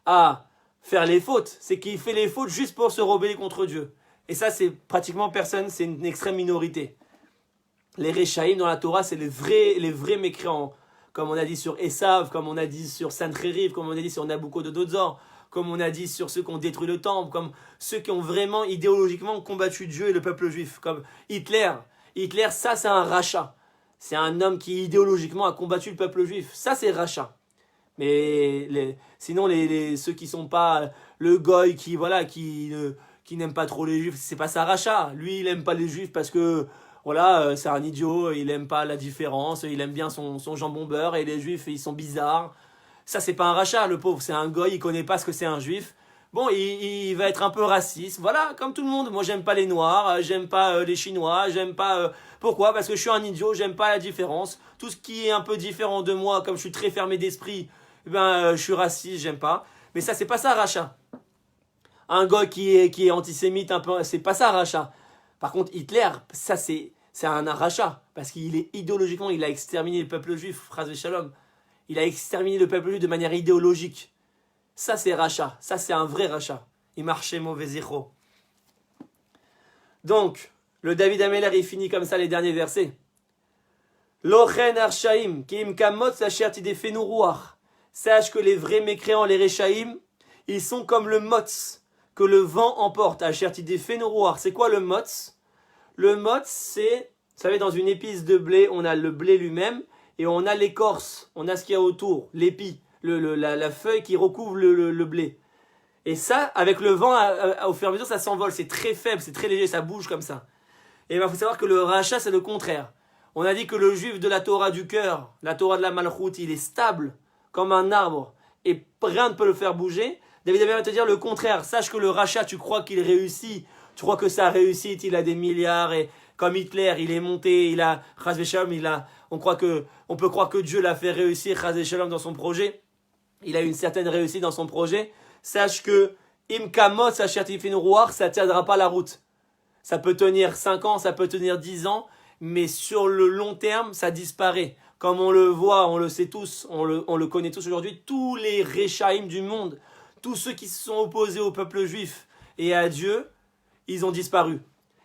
à faire les fautes. C'est qu'il fait les fautes juste pour se rebeller contre Dieu. Et ça, c'est pratiquement personne, c'est une extrême minorité. Les Rechaim dans la Torah, c'est les vrais mécréants. Comme on a dit sur Esav, comme on a dit sur Sancheriv, comme on a dit sur Nabucodonosor, comme on a dit sur ceux qui ont détruit le temple, comme ceux qui ont vraiment idéologiquement combattu Dieu et le peuple juif, comme Hitler. Hitler, ça c'est un rachat. C'est un homme qui idéologiquement a combattu le peuple juif. Ça c'est rachat. Mais sinon, ceux qui sont pas le goy qui n'aime pas trop les juifs, c'est pas ça rachat. Lui, il aime pas les juifs parce que voilà, c'est un idiot, il aime pas la différence, il aime bien son jambon beurre et les juifs, ils sont bizarres. Ça, c'est pas un rachat, le pauvre, c'est un goy, il connaît pas ce que c'est un juif. Bon, il va être un peu raciste, voilà, comme tout le monde. Moi, j'aime pas les noirs, j'aime pas les chinois, j'aime pas... Pourquoi? Parce que je suis un idiot, j'aime pas la différence. Tout ce qui est un peu différent de moi, comme je suis très fermé d'esprit, je suis raciste, j'aime pas. Mais ça, c'est pas ça, rachat. Un goy qui est antisémite, un peu, c'est pas ça, rachat. Par contre, Hitler, ça, c'est un rachat. Parce qu'il est idéologiquement, il a exterminé le peuple juif, phrase de Shalom. Il a exterminé le peuple juif de manière idéologique. Ça, c'est rachat. Ça, c'est un vrai rachat. Il marchait mauvais zéro. Donc, le David Améler, il finit comme ça les derniers versets. Lochen arshaim, ki im kamot sacher tidefenu ruach. Sache que les vrais mécréants, les Rechaim, ils sont comme le motz que le vent emporte. Asher tidefenu ruach. C'est quoi le motz? Le motz, c'est, vous savez, dans une épice de blé, on a le blé lui-même et on a l'écorce, on a ce qu'il y a autour, l'épi, la feuille qui recouvre le blé. Et ça, avec le vent, au fur et à mesure, ça s'envole. C'est très faible, c'est très léger, ça bouge comme ça. Et il faut savoir que le rachat, c'est le contraire. On a dit que le juif de la Torah du cœur, la Torah de la Malchut, il est stable comme un arbre et rien ne peut le faire bouger. David va te dire le contraire. Sache que le rachat, tu crois qu'il réussit, tu crois que sa réussite, il a des milliards et comme Hitler, il est monté, il a Chas v'Shalom, on peut croire que Dieu l'a fait réussir Chas v'Shalom dans son projet. Il a eu une certaine réussite dans son projet. Sache que Imkamot, sa chertifin rouar, ça ne tiendra pas la route. Ça peut tenir 5 ans, ça peut tenir 10 ans, mais sur le long terme, ça disparaît. Comme on le voit, on le sait tous, on le connaît tous aujourd'hui, tous les Réchaïm du monde, tous ceux qui se sont opposés au peuple juif et à Dieu, ils ont disparu.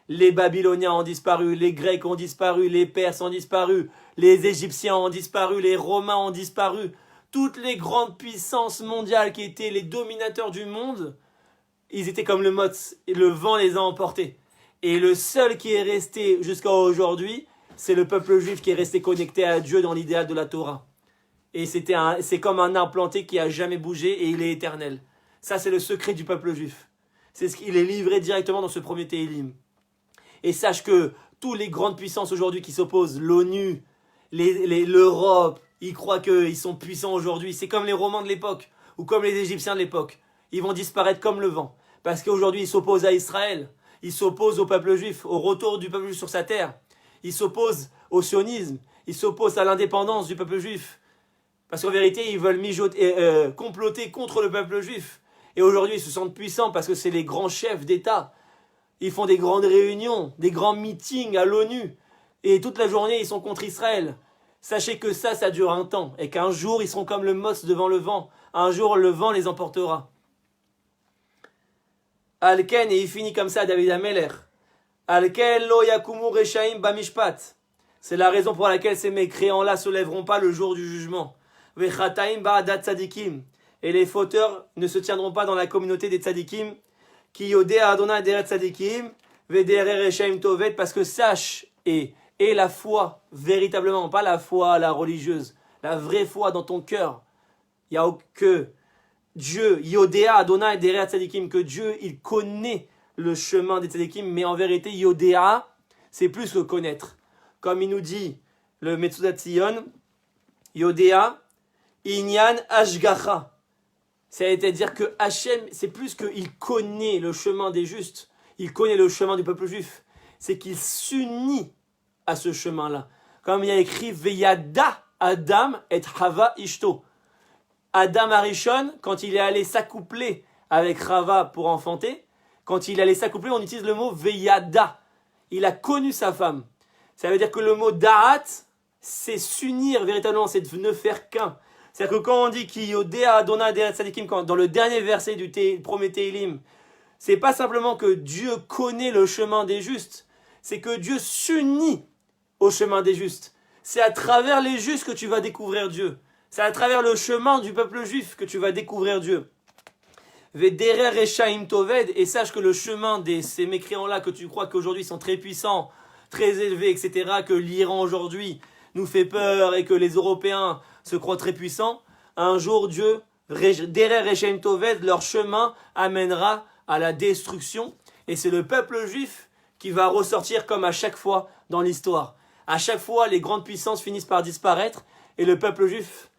Les Babyloniens ont disparu, les Grecs ont disparu, les Perses ont disparu, les Égyptiens ont disparu, les Romains ont disparu. Toutes les grandes puissances mondiales qui étaient les dominateurs du monde, ils étaient comme le Motz, et le vent les a emportés. Et le seul qui est resté jusqu'à aujourd'hui, c'est le peuple juif qui est resté connecté à Dieu dans l'idéal de la Torah. Et c'est comme un arbre planté qui a jamais bougé et il est éternel. Ça, c'est le secret du peuple juif. C'est ce qu'il est livré directement dans ce premier Téhilim. Et sache que toutes les grandes puissances aujourd'hui qui s'opposent, l'ONU, l'Europe, ils croient qu'ils sont puissants aujourd'hui. C'est comme les Romains de l'époque ou comme les Égyptiens de l'époque. Ils vont disparaître comme le vent. Parce qu'aujourd'hui, ils s'opposent à Israël. Ils s'opposent au peuple juif, au retour du peuple juif sur sa terre. Ils s'opposent au sionisme. Ils s'opposent à l'indépendance du peuple juif. Parce qu'en vérité, ils veulent comploter contre le peuple juif. Et aujourd'hui, ils se sentent puissants parce que c'est les grands chefs d'État. Ils font des grandes réunions, des grands meetings à l'ONU. Et toute la journée, ils sont contre Israël. Sachez que ça dure un temps. Et qu'un jour, ils seront comme le mos devant le vent. Un jour, le vent les emportera. Alken, et il finit comme ça, David Ameler. Alken lo yakumu reshaim bamishpat. C'est la raison pour laquelle ces mécréants-là ne se lèveront pas le jour du jugement. Vechataim ba'adat tzadikim. Et les fauteurs ne se tiendront pas dans la communauté des tzadikim. Ki yodea Adonai deret tzadikim. Vedere reshaim tovet. Parce que sache et la foi, véritablement, pas la foi la religieuse, la vraie foi dans ton cœur. Il n'y a que Dieu, Yodéa, Adonai, Deret Tzadikim, que Dieu, il connaît le chemin des Tzadikim, mais en vérité, Yodéa, c'est plus que connaître. Comme il nous dit le Metzudat Tzion, Yodéa, Inyan Ashgacha. C'est-à-dire que Hachem, c'est plus qu'il connaît le chemin des justes, il connaît le chemin du peuple juif. C'est qu'il s'unit à ce chemin-là. Comme il y a écrit, Veyada Adam et Hava Ishto. Adam Arishon, quand il est allé s'accoupler avec Rava pour enfanter, quand il allait s'accoupler, on utilise le mot Veyada. Il a connu sa femme. Ça veut dire que le mot Da'at, c'est s'unir véritablement, c'est de ne faire qu'un. C'est-à-dire que quand on dit Ki Yodea Adonai Deret Tzadikim, dans le dernier verset du premier Téhilim, c'est pas simplement que Dieu connaît le chemin des justes, c'est que Dieu s'unit au chemin des justes. C'est à travers les justes que tu vas découvrir Dieu. C'est à travers le chemin du peuple juif que tu vas découvrir Dieu. Vederer Reshaim Toved, et sache que le chemin de ces mécréants-là que tu crois qu'aujourd'hui sont très puissants, très élevés, etc., que l'Iran aujourd'hui nous fait peur et que les Européens se croient très puissants, un jour Dieu, Derer Reshaim Toved, leur chemin amènera à la destruction. Et c'est le peuple juif qui va ressortir comme à chaque fois dans l'histoire. À chaque fois, les grandes puissances finissent par disparaître et le peuple juif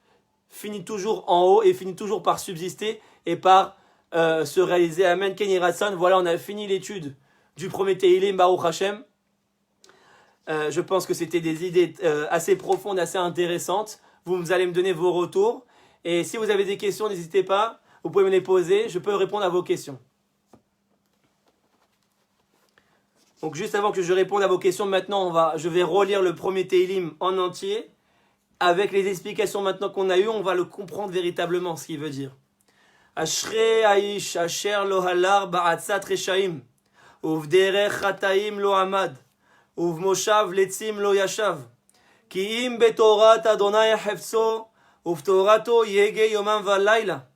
finit toujours en haut et finit toujours par subsister et par se réaliser. Amen, Kenny Ratson. Voilà, on a fini l'étude du premier Téhilim, Baruch Hashem. Je pense que c'était des idées assez profondes, assez intéressantes. Vous allez me donner vos retours. Et si vous avez des questions, n'hésitez pas. Vous pouvez me les poser. Je peux répondre à vos questions. Donc juste avant que je réponde à vos questions, maintenant je vais relire le premier Téhilim en entier. Avec les explications maintenant qu'on a eues, on va le comprendre véritablement ce qu'il veut dire. Ashrei Aish Asher lo halar ba'atzat reshaim uvderech chataim lo amad uvmoshav letzim lo yashav ki im betorat Adonai hefzo uvtorato yege yomam v'layla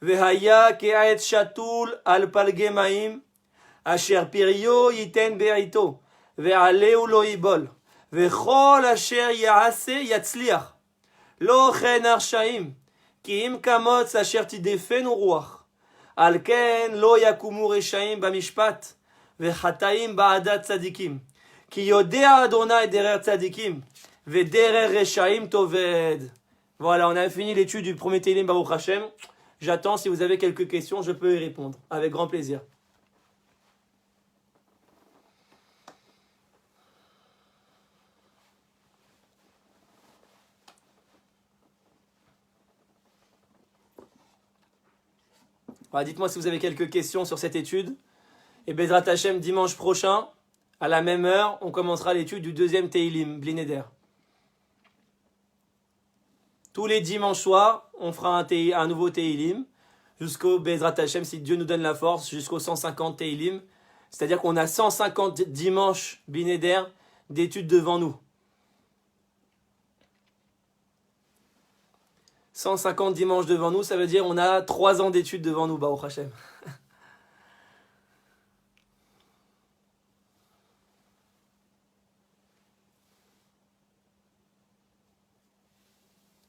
vehaya ke'et shatul al palge ma'im asher piryo yiten be'ito ve'aleu lo yibol וכל אשר יעשה יצליח. לא כן הרשעים, כי אם כמוץ אשר תדפנו רוח. על כן לא יקומו רשעים במשפט, וחטאים בעדת צדיקים. Ki yodea Adonai derer tzadikim, ve derer reshaim toved. Voilà, on a fini l'étude du premier Teilim Baruch Hashem. J'attends, si vous avez quelques questions, je peux y répondre. Avec grand plaisir. Voilà, dites-moi si vous avez quelques questions sur cette étude. Et Bezrat Hashem, dimanche prochain, à la même heure, on commencera l'étude du deuxième Teilim, Bli Neder. Tous les dimanches soirs, on fera un nouveau Teilim, jusqu'au Bezrat Hashem, si Dieu nous donne la force, jusqu'au 150 Teilim. C'est-à-dire qu'on a 150 dimanches Bli Neder d'études devant nous. 150 dimanches devant nous, ça veut dire qu'on a 3 ans d'études devant nous, Baruch Hashem.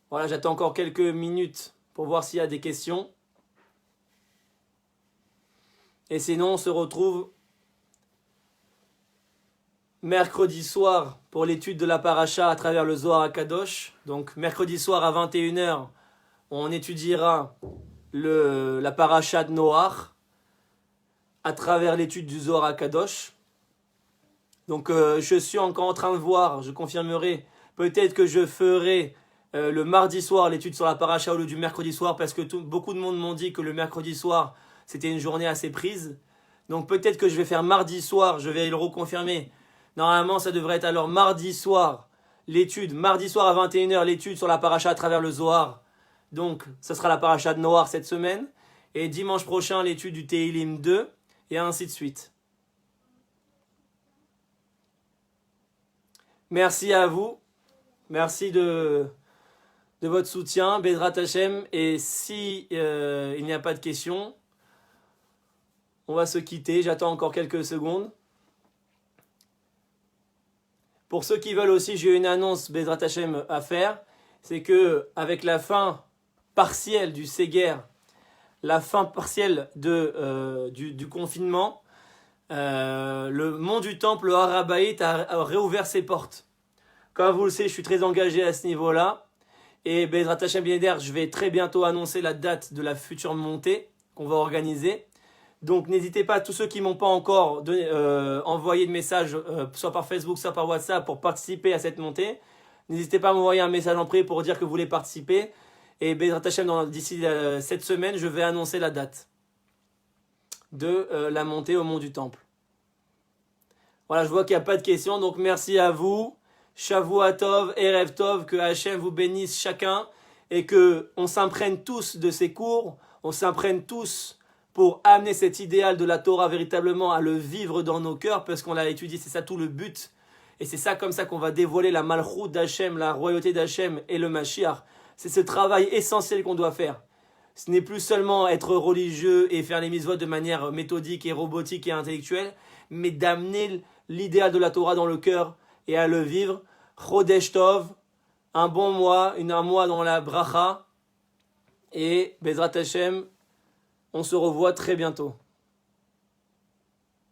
Voilà, j'attends encore quelques minutes pour voir s'il y a des questions. Et sinon, on se retrouve mercredi soir pour l'étude de la paracha à travers le Zohar HaKadosh. Donc, mercredi soir à 21h, on étudiera la paracha de Noach à travers l'étude du Zohar HaKadosh. Donc, je suis encore en train de voir, je confirmerai, peut-être que je ferai le mardi soir l'étude sur la paracha au lieu du mercredi soir, parce que beaucoup de monde m'ont dit que le mercredi soir, c'était une journée assez prise. Donc, peut-être que je vais faire mardi soir, je vais le reconfirmer. Normalement, ça devrait être alors mardi soir, l'étude, mardi soir à 21h, l'étude sur la paracha à travers le Zohar. Donc, ce sera la paracha de Noach cette semaine. Et dimanche prochain, l'étude du Teilim 2, et ainsi de suite. Merci à vous. Merci de votre soutien, Bezrat Hashem. Et si il n'y a pas de questions, on va se quitter. J'attends encore quelques secondes. Pour ceux qui veulent aussi, j'ai une annonce Bezrat Hashem à faire. C'est que avec la fin partielle du Séguer, la fin partielle du confinement, le mont du Temple, le Har HaBayit, a réouvert ses portes. Comme vous le savez, je suis très engagé à ce niveau-là. Et Bezrat Hashem Bli Neder, je vais très bientôt annoncer la date de la future montée qu'on va organiser. Donc n'hésitez pas, tous ceux qui ne m'ont pas encore envoyé de message, soit par Facebook, soit par WhatsApp, pour participer à cette montée. N'hésitez pas à m'envoyer un message en privé pour dire que vous voulez participer. Et Bezrat Hashem, d'ici cette semaine, je vais annoncer la date de la montée au mont du Temple. Voilà, je vois qu'il n'y a pas de questions, donc merci à vous. Shavua Tov, Erev Tov, que Hachem vous bénisse chacun et qu'on s'imprègne tous de ces cours, on s'imprègne tous pour amener cet idéal de la Torah véritablement à le vivre dans nos cœurs, parce qu'on l'a étudié, c'est ça tout le but. Et c'est ça comme ça qu'on va dévoiler la Malchut d'Hachem, la royauté d'Hachem et le Mashiach. C'est ce travail essentiel qu'on doit faire. Ce n'est plus seulement être religieux et faire les mitzvot de manière méthodique et robotique et intellectuelle, mais d'amener l'idéal de la Torah dans le cœur et à le vivre. Chodesh Tov, un bon mois, un mois dans la bracha. Et Bezrat Hashem, on se revoit très bientôt.